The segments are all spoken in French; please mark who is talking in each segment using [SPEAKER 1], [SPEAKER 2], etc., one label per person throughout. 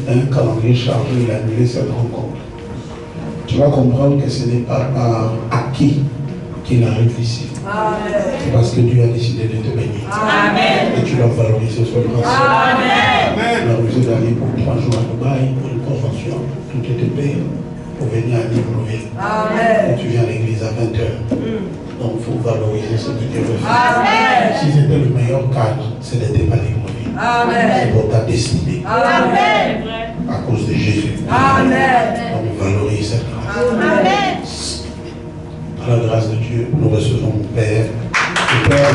[SPEAKER 1] un calendrier chargé, il a annulé cette rencontre. Tu vas comprendre que ce n'est pas par acquis qu'il arrive ici. C'est parce que Dieu a décidé de te bénir. Amen. Et tu dois valoriser ce grâce. Amen. On a refusé d'aller pour 3 jours à Dubaï pour une convention. Tout était payé pour venir à Libreville. Et tu viens à l'église à 20h. Donc il faut valoriser ce que Dieu veut faire. Si c'était le meilleur cadre, ce n'était pas Libreville. C'est pour ta destinée. Amen. À cause de Jésus. Amen. Donc valorise cette grâce. Amen. Par la grâce de Dieu, nous recevons mon Père. Le Père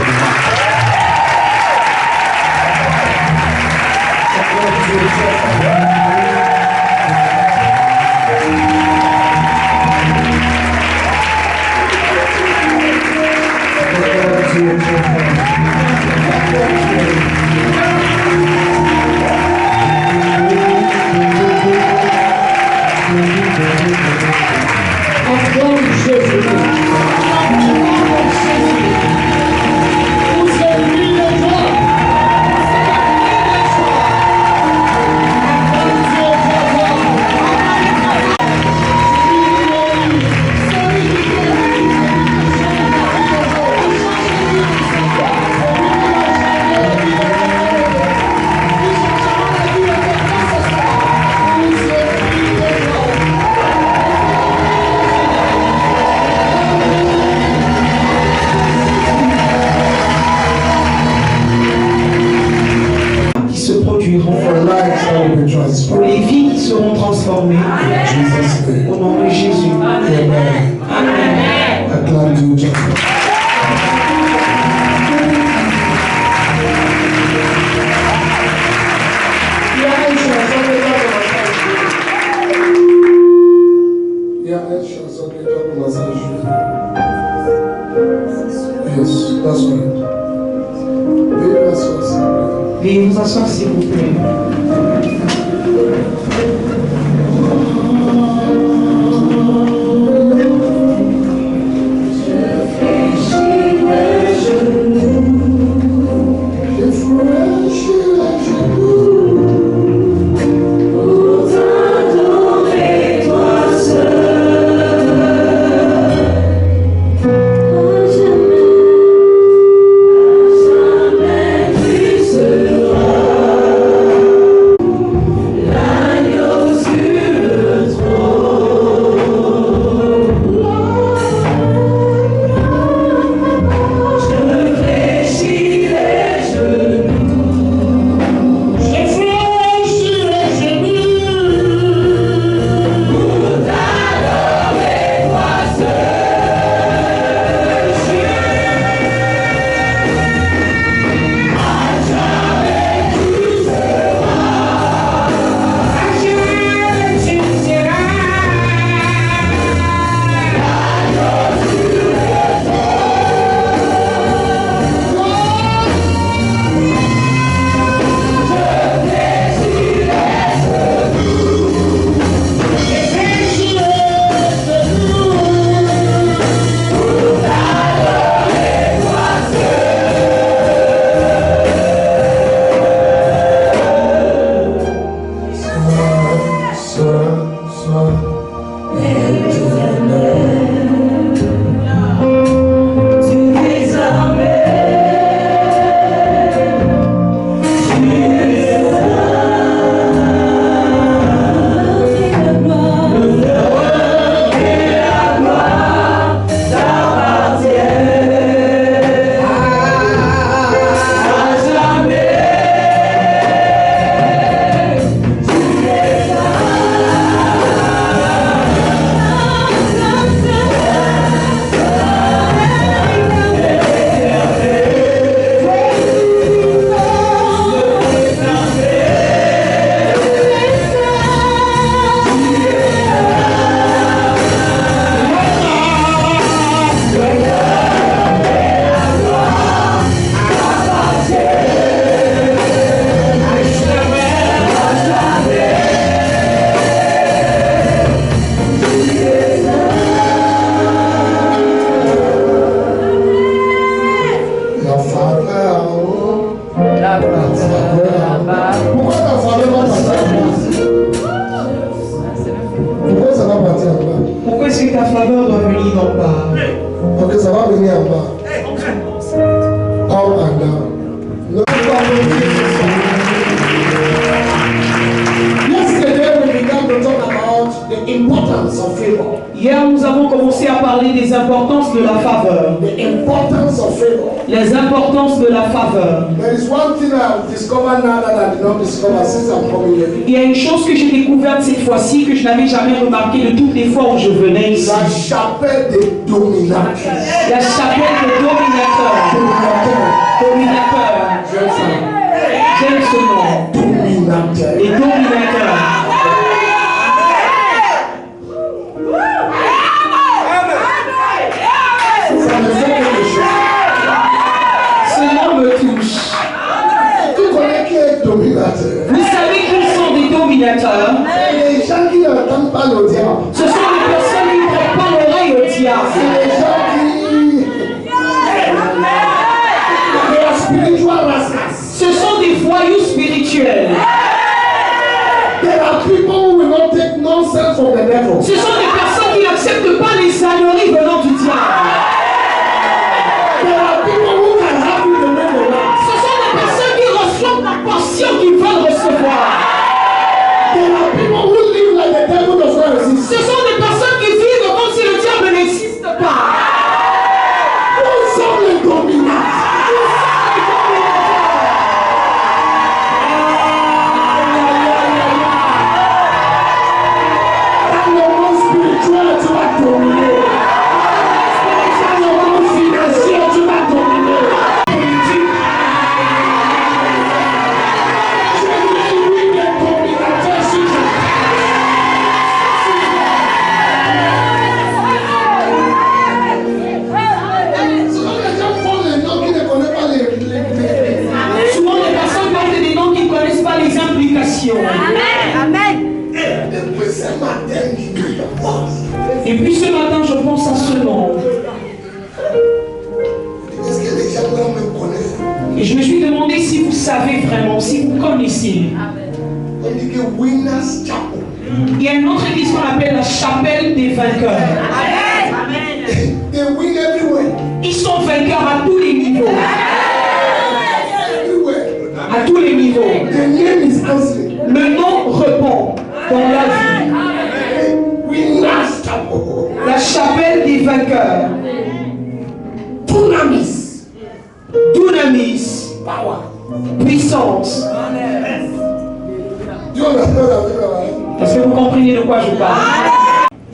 [SPEAKER 2] pour les vies qui seront transformées. Au nom de Jésus. Amen. Amen.
[SPEAKER 3] Acclame Dieu. Il y a une chanson de John Massage. Yes, that's right.
[SPEAKER 2] Veuillez vous asseoir s'il vous plaît.
[SPEAKER 3] et en bas. Up and down. Yesterday we began to talk about the importance of favor.
[SPEAKER 2] Hier, nous avons commencé à parler des importances de la faveur.
[SPEAKER 3] The importance of favor.
[SPEAKER 2] Les importances de la faveur.
[SPEAKER 3] There is one thing I've discovered now that I did not discover since I'm coming here.
[SPEAKER 2] Il y a une chose que j'ai découverte cette fois-ci que je n'avais jamais remarqué de toutes les fois où je venais ici.
[SPEAKER 3] La chapelle des dominateurs.
[SPEAKER 2] La chapelle des dominateurs. Dominateurs.
[SPEAKER 3] J'aime ça.
[SPEAKER 2] J'aime ce nom.
[SPEAKER 3] Dominateur.
[SPEAKER 2] Les dominateurs.
[SPEAKER 3] Ça me fait quelque chose.
[SPEAKER 2] Ce nom me touche.
[SPEAKER 3] Tu connais qui est dominateur?
[SPEAKER 2] Vous savez qu'ils sont des dominateurs?
[SPEAKER 3] Les gens qui n'entendent pas le diable.
[SPEAKER 2] Ce sont des personnes qui ne prêtent pas l'oreille au diable.
[SPEAKER 3] C'est les gens qui... They are spiritual rascals.
[SPEAKER 2] Ce sont des voyous spirituels.
[SPEAKER 3] There are people who will not take nonsense from the devil.
[SPEAKER 2] Ce sont des personnes qui n'acceptent pas les âneries venant du diable.
[SPEAKER 3] There are people who can have you the way they want.
[SPEAKER 2] Ce sont des personnes qui reçoivent la portion qu'ils veulent recevoir.
[SPEAKER 3] There are people who live like the devil does not exist.
[SPEAKER 2] Ce sont des personnes qui vivent comme si le diable n'existe pas.
[SPEAKER 3] Nous sommes les dominants. Dans le monde spirituel, tu vas dominer. Dans le monde financier, tu vas dominer. Politique. Je suis des dominateurs sur ce Souvent les gens prennent les noms qui ne connaissent pas les...
[SPEAKER 2] Souvent, les personnes portent des noms qui ne connaissent pas les implications.
[SPEAKER 3] Depuis ce matin, je pense.
[SPEAKER 2] Et puis ce matin, je pense à ce nom.
[SPEAKER 3] Est-ce que les gens là me connaissent?
[SPEAKER 2] Et je me suis demandé si vous savez vraiment, si vous connaissez.
[SPEAKER 3] On dit que Winners Chapel.
[SPEAKER 2] Il y a une autre église qu'on appelle la chapelle des vainqueurs.
[SPEAKER 3] They win everywhere.
[SPEAKER 2] Ils sont vainqueurs à tous les niveaux.
[SPEAKER 3] Everywhere.
[SPEAKER 2] À tous les niveaux.
[SPEAKER 3] The name is answering.
[SPEAKER 2] Le nom répond dans la vie.
[SPEAKER 3] Winners Chapel.
[SPEAKER 2] La chapelle des vainqueurs.
[SPEAKER 3] Dunamis.
[SPEAKER 2] Dunamis.
[SPEAKER 3] Power.
[SPEAKER 2] Puissance.
[SPEAKER 3] Do you understand what I'm talking about?
[SPEAKER 2] Est-ce que vous comprenez de quoi je parle?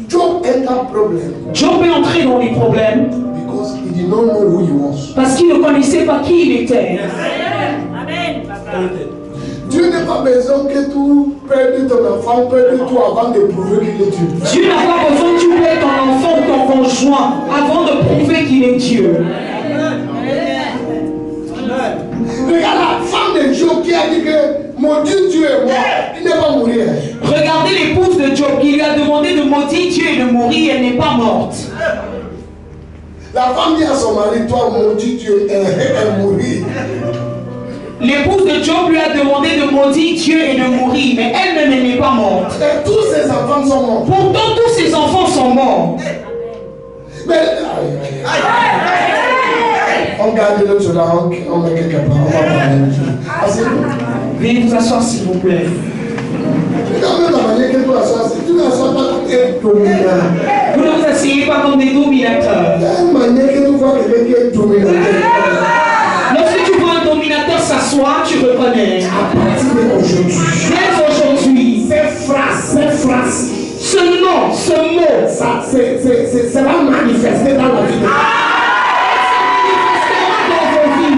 [SPEAKER 3] Job entered problem
[SPEAKER 2] Job est entré dans les problèmes
[SPEAKER 3] because he did not know who he was.
[SPEAKER 2] parce qu'il ne connaissait pas qui il était.
[SPEAKER 3] Dieu n'a pas besoin que tu perdes ton enfant, perdes tout avant de prouver qu'il est Dieu.
[SPEAKER 2] Dieu n'a pas besoin que tu paies ton enfant ou ton conjoint avant de prouver qu'il est Dieu.
[SPEAKER 3] Regarde la femme de Job qui a dit que mon Dieu est mort, il n'est pas mourir.
[SPEAKER 2] Regardez l'épouse de Job qui lui a demandé de maudire Dieu et de mourir, elle n'est pas morte.
[SPEAKER 3] La femme dit à son mari, toi maudit Dieu et mourir.
[SPEAKER 2] L'épouse de Job lui a demandé de maudire Dieu et de mourir, mais elle-même elle n'est pas morte.
[SPEAKER 3] Et tous ses enfants sont morts.
[SPEAKER 2] Pourtant tous ses enfants sont morts.
[SPEAKER 3] Mais on garde le sur la hanque, on met quelque part, on va parler.
[SPEAKER 2] Veuillez vous asseoir s'il vous plaît.
[SPEAKER 3] Regarde même la manière que tu assois, si tu n'assois pas comme un dominant.
[SPEAKER 2] Vous ne vous asseyez pas comme des dominateurs.
[SPEAKER 3] Il y a une manière que tu vois quelqu'un qui est dominateur.
[SPEAKER 2] Lorsque tu vois un dominateur s'asseoir, tu reconnais.
[SPEAKER 3] À partir d'aujourd'hui,
[SPEAKER 2] Dès aujourd'hui,
[SPEAKER 3] ces phrases,
[SPEAKER 2] ce nom, ce mot,
[SPEAKER 3] ça va manifester dans la vie de
[SPEAKER 2] dans vos vies.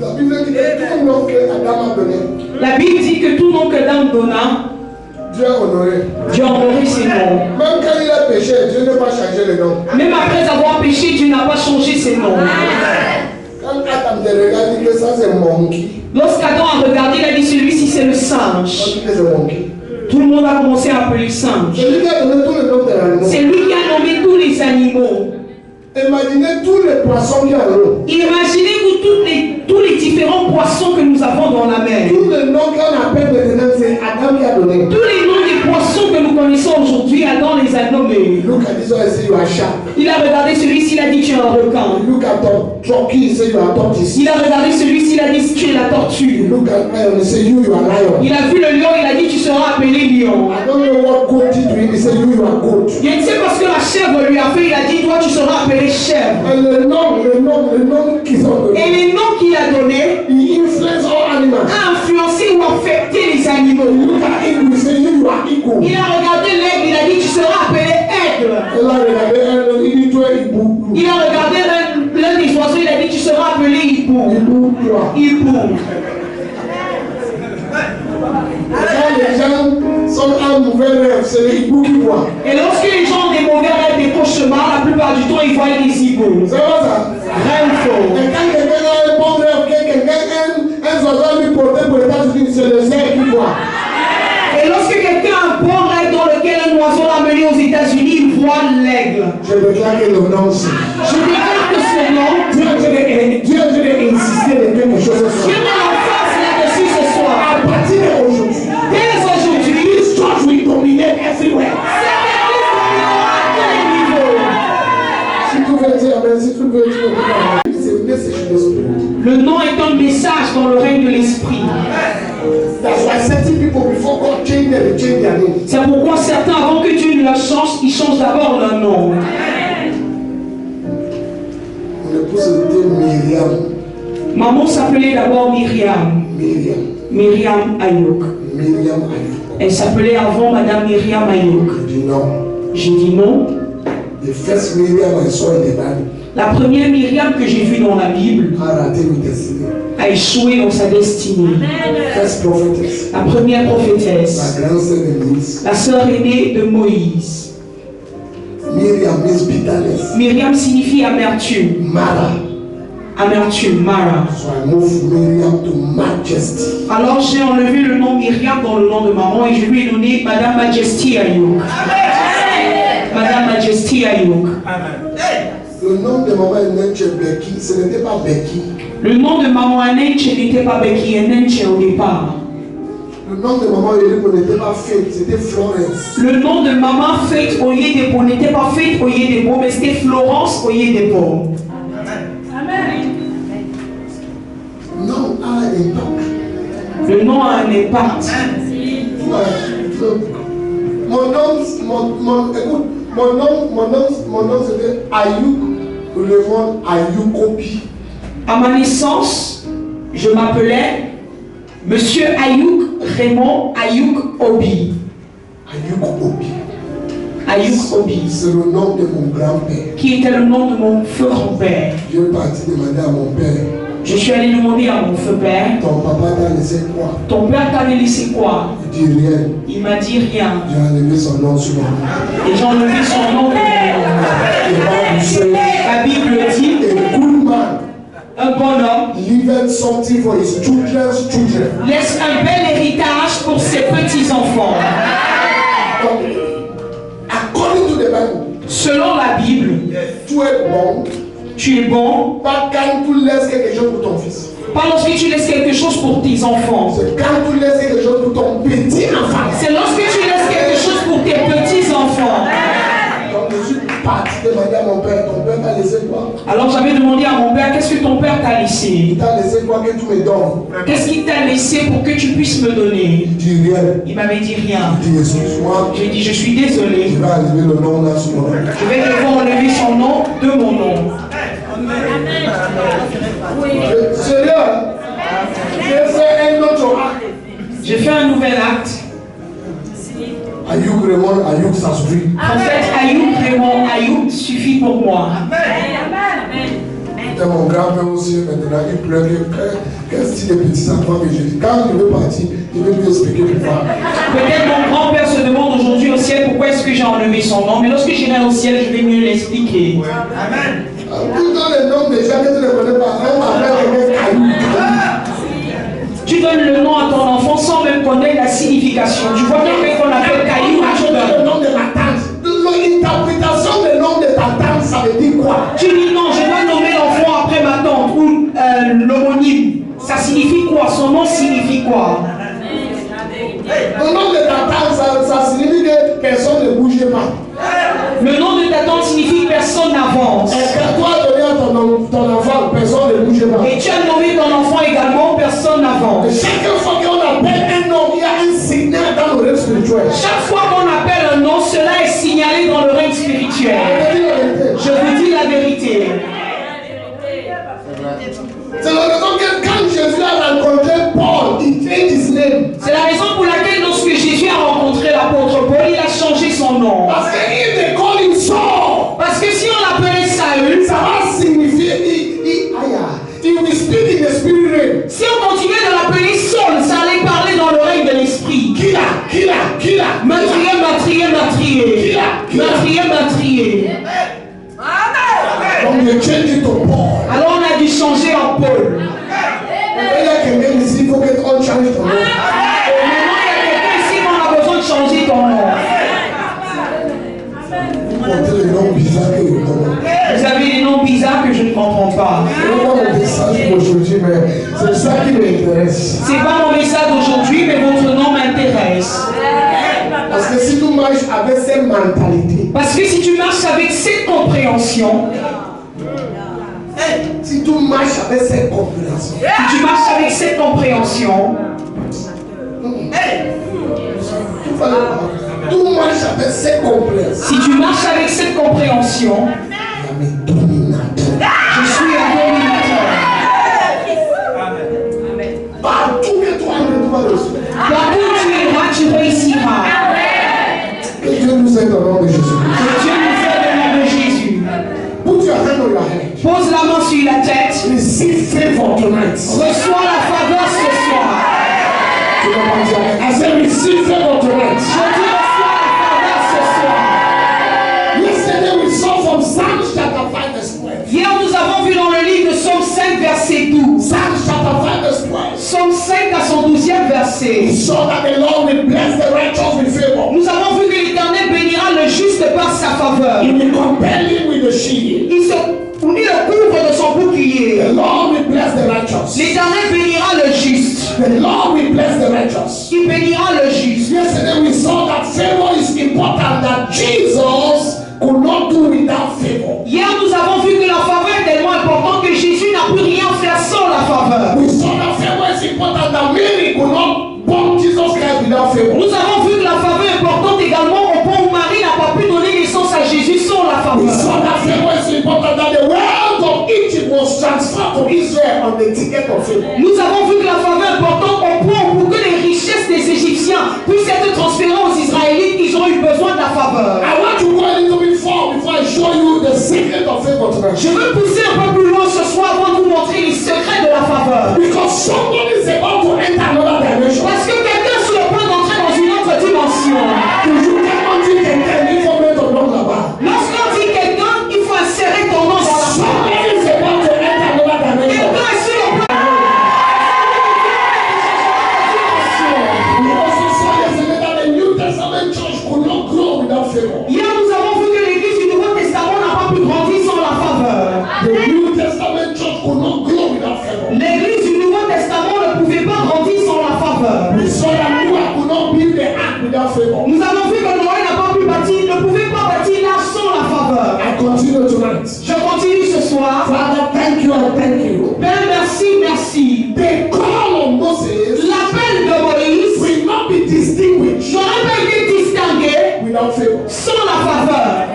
[SPEAKER 3] la Bible dit que tout nom que Adam a donné,
[SPEAKER 2] La Bible dit que tout nom que l'Adam donna,
[SPEAKER 3] Dieu a honoré.
[SPEAKER 2] Dieu a honoré ses noms.
[SPEAKER 3] Même quand il a péché, Dieu n'a pas changé le nom.
[SPEAKER 2] Même après avoir péché, Dieu n'a pas changé ses noms.
[SPEAKER 3] Quand Adam te regarde, il dit que ça c'est monkey.
[SPEAKER 2] Lorsqu'Adam a regardé, il a dit celui-ci c'est le
[SPEAKER 3] On
[SPEAKER 2] singe.
[SPEAKER 3] dit que c'est monkey.
[SPEAKER 2] Tout le monde a commencé à appeler singe.
[SPEAKER 3] C'est lui qui a donné tous les noms des animaux.
[SPEAKER 2] C'est lui qui a nommé tous les animaux.
[SPEAKER 3] Imaginez tous les poissons qu'il y a dans l'eau.
[SPEAKER 2] Imaginez-vous tous les différents poissons que nous avons dans la mer.
[SPEAKER 3] Tous les noms qu'on appelle maintenant, c'est Adam qui a donné.
[SPEAKER 2] Tous les noms des poissons que nous connaissons aujourd'hui, Adam les a nommés. donné.
[SPEAKER 3] Look at this one and say you are sharp.
[SPEAKER 2] Il a regardé celui-ci, il a dit tu es un requin.
[SPEAKER 3] Look at the turkey and say you are tortoise.
[SPEAKER 2] Il a regardé celui-ci, il a dit tu es la tortue.
[SPEAKER 3] Look at lion and say you are lion.
[SPEAKER 2] Il a vu le lion, il a dit tu seras appelé lion.
[SPEAKER 3] I don't know what goat did to him. He said you are goat.
[SPEAKER 2] Je ne sais pas ce que la chèvre lui a fait, il a dit toi tu seras appelé chèvre.
[SPEAKER 3] And le nom qu'ils ont donné.
[SPEAKER 2] Et les noms qu'il a donnés
[SPEAKER 3] He influenced all animals.
[SPEAKER 2] a influencé ou affecté les animaux.
[SPEAKER 3] Look at eagle. He said you are eagle.
[SPEAKER 2] Il a regardé l'aigle, il a dit tu seras appelé aigle.
[SPEAKER 3] Il a regardé il dit toi hibou.
[SPEAKER 2] Il a regardé l'un des oiseaux, il a dit tu seras appelé hibou.
[SPEAKER 3] Hibou toi.
[SPEAKER 2] Hibou.
[SPEAKER 3] Quand les gens sont en mauvais rêve, c'est les hiboux qui voient.
[SPEAKER 2] Et lorsque les gens ont des mauvais rêves, des cauchemars, la plupart du temps ils voient des hiboux.
[SPEAKER 3] C'est pas ça?
[SPEAKER 2] Vrai ou faux?
[SPEAKER 3] Et quand quelqu'un a un bon rêve, un oiseau lui portait pour les États-Unis, c'est le cerf qui voit.
[SPEAKER 2] Et lorsque quelqu'un a un bon rêve dans lequel un oiseau l'a mené aux États-Unis, il voit l'aigle.
[SPEAKER 3] Je déclare que le nom c'est.
[SPEAKER 2] Je déclare que ce nom,
[SPEAKER 3] Dieu a dû insister de quelque chose ce
[SPEAKER 2] Dieu
[SPEAKER 3] soir.
[SPEAKER 2] met l'emphase là-dessus ce soir.
[SPEAKER 3] À partir d'aujourd'hui,
[SPEAKER 2] Dès aujourd'hui,
[SPEAKER 3] this church will dominate everywhere. Si tu veux dire amen, si tu veux dire amen, c'est un message de l'esprit.
[SPEAKER 2] Le nom est un message dans le règne de l'esprit.
[SPEAKER 3] That's why certain people before God change them, they change their name.
[SPEAKER 2] C'est pourquoi certains, avant que Dieu ne leur change, ils changent d'abord leur nom.
[SPEAKER 3] Mon épouse était Myriam.
[SPEAKER 2] Maman s'appelait d'abord Myriam. Myriam Ayuk.
[SPEAKER 3] Myriam Ayuk.
[SPEAKER 2] Elle s'appelait avant Madame Myriam Ayuk.
[SPEAKER 3] Je dis non.
[SPEAKER 2] J'ai dit non.
[SPEAKER 3] The first Myriam I saw in the Bible
[SPEAKER 2] La première Myriam que j'ai vue dans la Bible
[SPEAKER 3] a raté une destinée.
[SPEAKER 2] a échoué dans sa destinée.
[SPEAKER 3] First prophetess.
[SPEAKER 2] La première prophétesse,
[SPEAKER 3] La grande sœur de Moïse.
[SPEAKER 2] la sœur aînée de Moïse.
[SPEAKER 3] Myriam means bitterness.
[SPEAKER 2] Myriam signifie amertume.
[SPEAKER 3] Mara.
[SPEAKER 2] Amertume, Mara.
[SPEAKER 3] So I moved Myriam to Majesty.
[SPEAKER 2] Alors j'ai enlevé le nom Myriam dans le nom de maman et je lui ai donné Madame Majesty Ayuk. Madame Majesty Ayuk.
[SPEAKER 3] Le nom de maman Enenche Becky, ce n'était pas Becky.
[SPEAKER 2] Le nom de maman Enenche n'était pas Becky Enenche au départ.
[SPEAKER 3] Le nom de maman Elipo n'était pas Faith, c'était Florence.
[SPEAKER 2] Le nom de maman Faith Oyedepo n'était pas Faith Oyedepo, mais c'était Florence Oyedepo.
[SPEAKER 3] Non a un impact.
[SPEAKER 2] Le nom a un impact.
[SPEAKER 3] Mon nom c'était Ayuk, le monde Ayuk Obi.
[SPEAKER 2] À ma naissance, je m'appelais Monsieur Ayuk Raymond Ayuk Obi.
[SPEAKER 3] Ayuk Obi.
[SPEAKER 2] Ayuk Obi.
[SPEAKER 3] C'est le nom de mon grand-père.
[SPEAKER 2] Qui était le nom de mon feu grand-père.
[SPEAKER 3] Je suis parti demander à mon père.
[SPEAKER 2] Je suis allé demander à mon feu père.
[SPEAKER 3] Ton papa t'a laissé quoi?
[SPEAKER 2] Ton père t'a laissé quoi?
[SPEAKER 3] Il dit rien.
[SPEAKER 2] Il m'a dit rien.
[SPEAKER 3] J'ai enlevé son nom sur mon nom.
[SPEAKER 2] Et j'ai enlevé son nom de mon nom. La Bible dit
[SPEAKER 3] A good man
[SPEAKER 2] un bon homme
[SPEAKER 3] leaveth something for his children's children.
[SPEAKER 2] laisse un bel héritage pour ses petits-enfants.
[SPEAKER 3] Donc, according to the Bible,
[SPEAKER 2] Selon la Bible,
[SPEAKER 3] tu es bon,
[SPEAKER 2] tu es bon,
[SPEAKER 3] pas quand tu laisses quelque chose pour ton fils.
[SPEAKER 2] pas lorsque tu laisses quelque chose pour tes enfants.
[SPEAKER 3] C'est quand tu laisses quelque chose pour ton petit enfant.
[SPEAKER 2] C'est lorsque tu laisses quelque chose pour tes petits-enfants.
[SPEAKER 3] Donc je suis parti demander à mon père, ton père t'a laissé quoi?
[SPEAKER 2] Alors j'avais demandé à mon père, qu'est-ce que ton père t'a laissé?
[SPEAKER 3] Il t'a laissé quoi que tu me donnes?
[SPEAKER 2] Qu'est-ce qu'il t'a laissé pour que tu puisses me donner?
[SPEAKER 3] Il dit rien.
[SPEAKER 2] Il m'avait dit rien.
[SPEAKER 3] Il dit excuse-moi,
[SPEAKER 2] J'ai dit, je suis désolé.
[SPEAKER 3] je vais enlever le nom là sur mon nom.
[SPEAKER 2] Je vais devoir enlever son nom de mon nom.
[SPEAKER 3] Sérieux? J'ai fait un autre acte.
[SPEAKER 2] J'ai fait un nouvel acte.
[SPEAKER 3] Ayuk Raymond, Ayuk ça suffit.
[SPEAKER 2] En fait, Ayuk, Raymond, Ayuk suffit pour moi.
[SPEAKER 3] Et mon grand-père aussi, maintenant, il pleure. Qu'est-ce que les petits enfants que j'ai dit? Quand je veux partir, je vais lui expliquer pourquoi.
[SPEAKER 2] Peut-être mon grand-père se demande aujourd'hui au ciel pourquoi est-ce que j'ai enlevé son nom. Mais lorsque j'irai au ciel, je vais mieux l'expliquer.
[SPEAKER 3] Amen. Tout dans les noms des gens que tu ne connais pas, même avec Ayuk.
[SPEAKER 2] Tu donnes le nom à ton enfant sans même connaître la signification. Tu vois quelqu'un qu'on appelle Caillou, tu
[SPEAKER 3] Le
[SPEAKER 2] donnes.
[SPEAKER 3] nom de ma tante. L'interprétation du nom de ta tante, ça veut dire quoi?
[SPEAKER 2] Tu dis non, je dois nommer l'enfant après ma tante ou l'homonyme. Ça signifie quoi? Son nom signifie quoi?
[SPEAKER 3] Le nom de ta tante, ça signifie que personne ne bouge pas.
[SPEAKER 2] Le nom de ta tante signifie personne n'avance.
[SPEAKER 3] Et quand toi donné à ton enfant, personne ne bouge pas.
[SPEAKER 2] Et tu as nommé ton enfant également, personne n'avance.
[SPEAKER 3] Chaque fois qu'on appelle un nom, il y a un signal dans le rêve spirituel.
[SPEAKER 2] Chaque fois qu'on appelle un nom, cela est signalé dans le règne spirituel. Je vous dis la vérité.
[SPEAKER 3] C'est la raison que quand Jésus a rencontré Paul, il changed his name.
[SPEAKER 2] C'est la raison pour laquelle lorsque Jésus a rencontré l'apôtre Paul, il a changé son nom.
[SPEAKER 3] Parce que if they call him Saul,
[SPEAKER 2] Parce que si on l'appelait Saül,
[SPEAKER 3] ça va signifier he will speak in the spirit realm.
[SPEAKER 2] si on continuait de l'appeler Saul, ça allait parler dans le règne de l'esprit.
[SPEAKER 3] Killer.
[SPEAKER 2] Matrier.
[SPEAKER 3] Donc il change it to Paul.
[SPEAKER 2] Alors on a dû changer en Paul.
[SPEAKER 3] Il y a quelqu'un ici, il faut qu'on change ton nom.
[SPEAKER 2] Et maintenant il y a quelqu'un ici qui a besoin de changer ton nom.
[SPEAKER 3] Vous comptez les noms bizarres que vous connaissez.
[SPEAKER 2] Vous avez des noms bizarres que je ne comprends pas.
[SPEAKER 3] Ce n'est pas mon message aujourd'hui, mais c'est ça qui m'intéresse.
[SPEAKER 2] C'est pas mon message d'aujourd'hui, mais votre nom m'intéresse.
[SPEAKER 3] Parce que si tu marches avec cette mentalité,
[SPEAKER 2] Parce que si tu marches avec cette compréhension,
[SPEAKER 3] si tu marches avec cette compréhension,
[SPEAKER 2] si tu marches avec cette compréhension,
[SPEAKER 3] tu marches avec cette compréhension,
[SPEAKER 2] si tu marches avec cette compréhension,
[SPEAKER 3] il y a mes dominateurs.
[SPEAKER 2] je suis un dominateur.
[SPEAKER 3] Partout que toi, tu vas recevoir.
[SPEAKER 2] Partout où tu iras, tu réussiras.
[SPEAKER 3] Que Dieu nous aide au nom de Jésus.
[SPEAKER 2] Que Dieu nous aide au nom de Jésus.
[SPEAKER 3] Put your hand on your head.
[SPEAKER 2] Pose la main sur la tête.
[SPEAKER 3] Receive favor tonight.
[SPEAKER 2] Reçois la faveur ce soir.
[SPEAKER 3] Tu vas pas dire, I said receive favor tonight.
[SPEAKER 2] Je dis reçois la faveur ce soir.
[SPEAKER 3] Yesterday we saw from Psalms chapter 5 verse 12.
[SPEAKER 2] Hier, nous avons vu dans le livre de Psaume 5, verset 12.
[SPEAKER 3] Psalms chapter 5 verse 12.
[SPEAKER 2] Psaume 5 à son 12e verset.
[SPEAKER 3] We saw that the Lord will bless the righteous with favor.
[SPEAKER 2] Nous avons vu que l'Éternel bénira le juste par sa faveur.
[SPEAKER 3] He will compel him with the shield.
[SPEAKER 2] Il le couvre de son bouclier.
[SPEAKER 3] The Lord will bless the righteous.
[SPEAKER 2] L'Éternel bénira le juste.
[SPEAKER 3] The Lord will bless the righteous.
[SPEAKER 2] Il bénira le juste.
[SPEAKER 3] Yesterday we saw that favor is important, that Jesus could not do without favor.
[SPEAKER 2] Hier, nous avons vu que la faveur est tellement importante que Jésus n'a pu rien faire sans la faveur.
[SPEAKER 3] We saw that favor is important, that Mary could not born Jesus Christ without favor.
[SPEAKER 2] Nous avons vu que la faveur est importante également au point où Marie n'a pas pu donner naissance à Jésus sans la
[SPEAKER 3] We
[SPEAKER 2] faveur.
[SPEAKER 3] saw that favor is important, that the wealth of Egypt was transferred to Israel on the ticket of favor.
[SPEAKER 2] Nous avons vu que la faveur est importante au point où pour que les richesses des Égyptiens puissent être transférées aux Israélites, ils ont eu besoin de la faveur.
[SPEAKER 3] I want to go a little bit far before I show you the secret of favor tonight.
[SPEAKER 2] Je veux pousser un peu plus loin ce soir avant de vous montrer les secrets de la faveur.
[SPEAKER 3] Because somebody is about to enter another dimension.
[SPEAKER 2] Parce que quelqu'un est sur le point d'entrer dans une autre dimension.
[SPEAKER 3] Toujours quand on dit quelqu'un, il faut mettre ton nom là-bas.
[SPEAKER 2] Lorsqu'on dit quelqu'un, il faut insérer ton nom dans la faveur.
[SPEAKER 3] Somebody is about to enter another dimension.
[SPEAKER 2] Quelqu'un est sur le point
[SPEAKER 3] We also saw yesterday that the New Testament church could not grow without favor.
[SPEAKER 2] Hier, nous avons vu que l'église du Nouveau Testament n'a pas pu grandir sans la faveur.
[SPEAKER 3] The New Testament church could not grow without favor.
[SPEAKER 2] L'église du Nouveau Testament ne pouvait pas grandir sans la faveur.
[SPEAKER 3] We saw that Noah could not build the ark without favor.
[SPEAKER 2] Nous avons vu que Noé n'a pas pu bâtir, ne pouvait pas bâtir l'arche sans la faveur.
[SPEAKER 3] I continue tonight.
[SPEAKER 2] Je continue ce soir.
[SPEAKER 3] Father, thank you and thank you.
[SPEAKER 2] Père, merci, merci.
[SPEAKER 3] The call of Moses
[SPEAKER 2] L'appel de Moïse
[SPEAKER 3] will not be distinguished
[SPEAKER 2] n'aurait pas été distingué
[SPEAKER 3] without favor.
[SPEAKER 2] sans la faveur.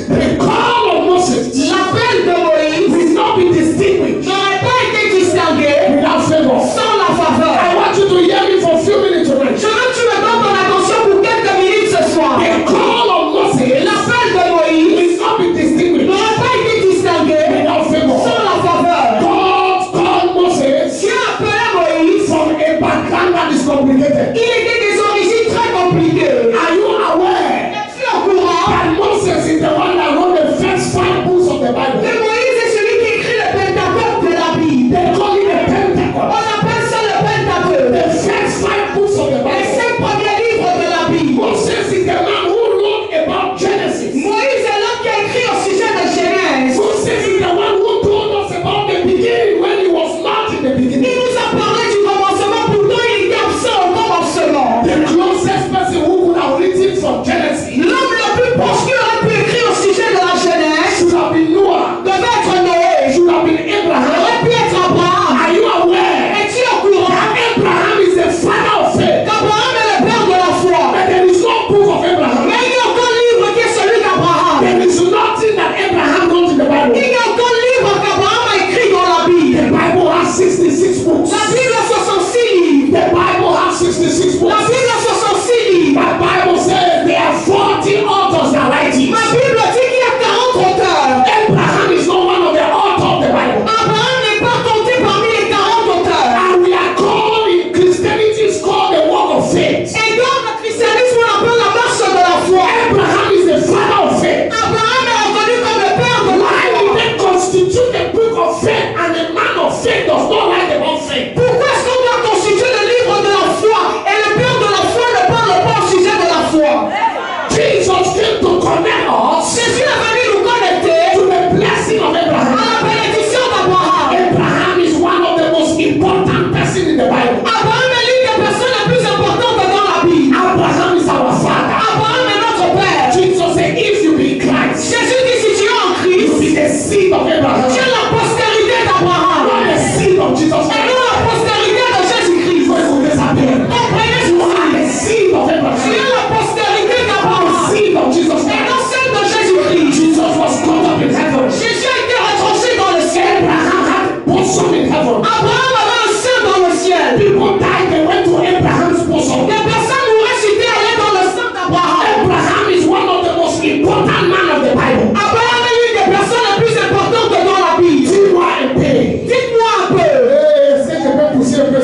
[SPEAKER 3] The call of Moses
[SPEAKER 2] L'appel de Moïse
[SPEAKER 3] will not be distinguished
[SPEAKER 2] n'aurait pas été distingué
[SPEAKER 3] without favor.
[SPEAKER 2] sans la faveur.
[SPEAKER 3] I want you to hear me for a few minutes tonight.
[SPEAKER 2] Je veux que tu me donnes ton attention pour quelques minutes ce soir.
[SPEAKER 3] The call of Moses
[SPEAKER 2] L'appel de Moïse
[SPEAKER 3] will not be distinguished
[SPEAKER 2] n'aurait pas été distingué
[SPEAKER 3] without favor.
[SPEAKER 2] sans la faveur.
[SPEAKER 3] God called Moses
[SPEAKER 2] Dieu appelait Moïse.
[SPEAKER 3] from a background that is complicated.
[SPEAKER 2] Il était des origines très compliquées.
[SPEAKER 3] Are you aware
[SPEAKER 2] Es-tu au courant
[SPEAKER 3] that Moses is the one that wrote the first 5 books of the Bible?
[SPEAKER 2] que Moïse est celui qui écrit le Pentateuque de la Bible?
[SPEAKER 3] They call it the Pentateuch.
[SPEAKER 2] On appelle ça le Pentateuque.
[SPEAKER 3] The first 5 books of the
[SPEAKER 2] Les
[SPEAKER 3] Bible.
[SPEAKER 2] 5 premiers livres de la Bible.
[SPEAKER 3] Moses is the man who wrote about Genesis.
[SPEAKER 2] Moïse est l'homme qui a écrit au sujet de Genèse.
[SPEAKER 3] Moses is the one who told us about the beginning when he was not in the
[SPEAKER 2] Il
[SPEAKER 3] beginning.
[SPEAKER 2] nous a parlé du commencement, pourtant il était absent au commencement.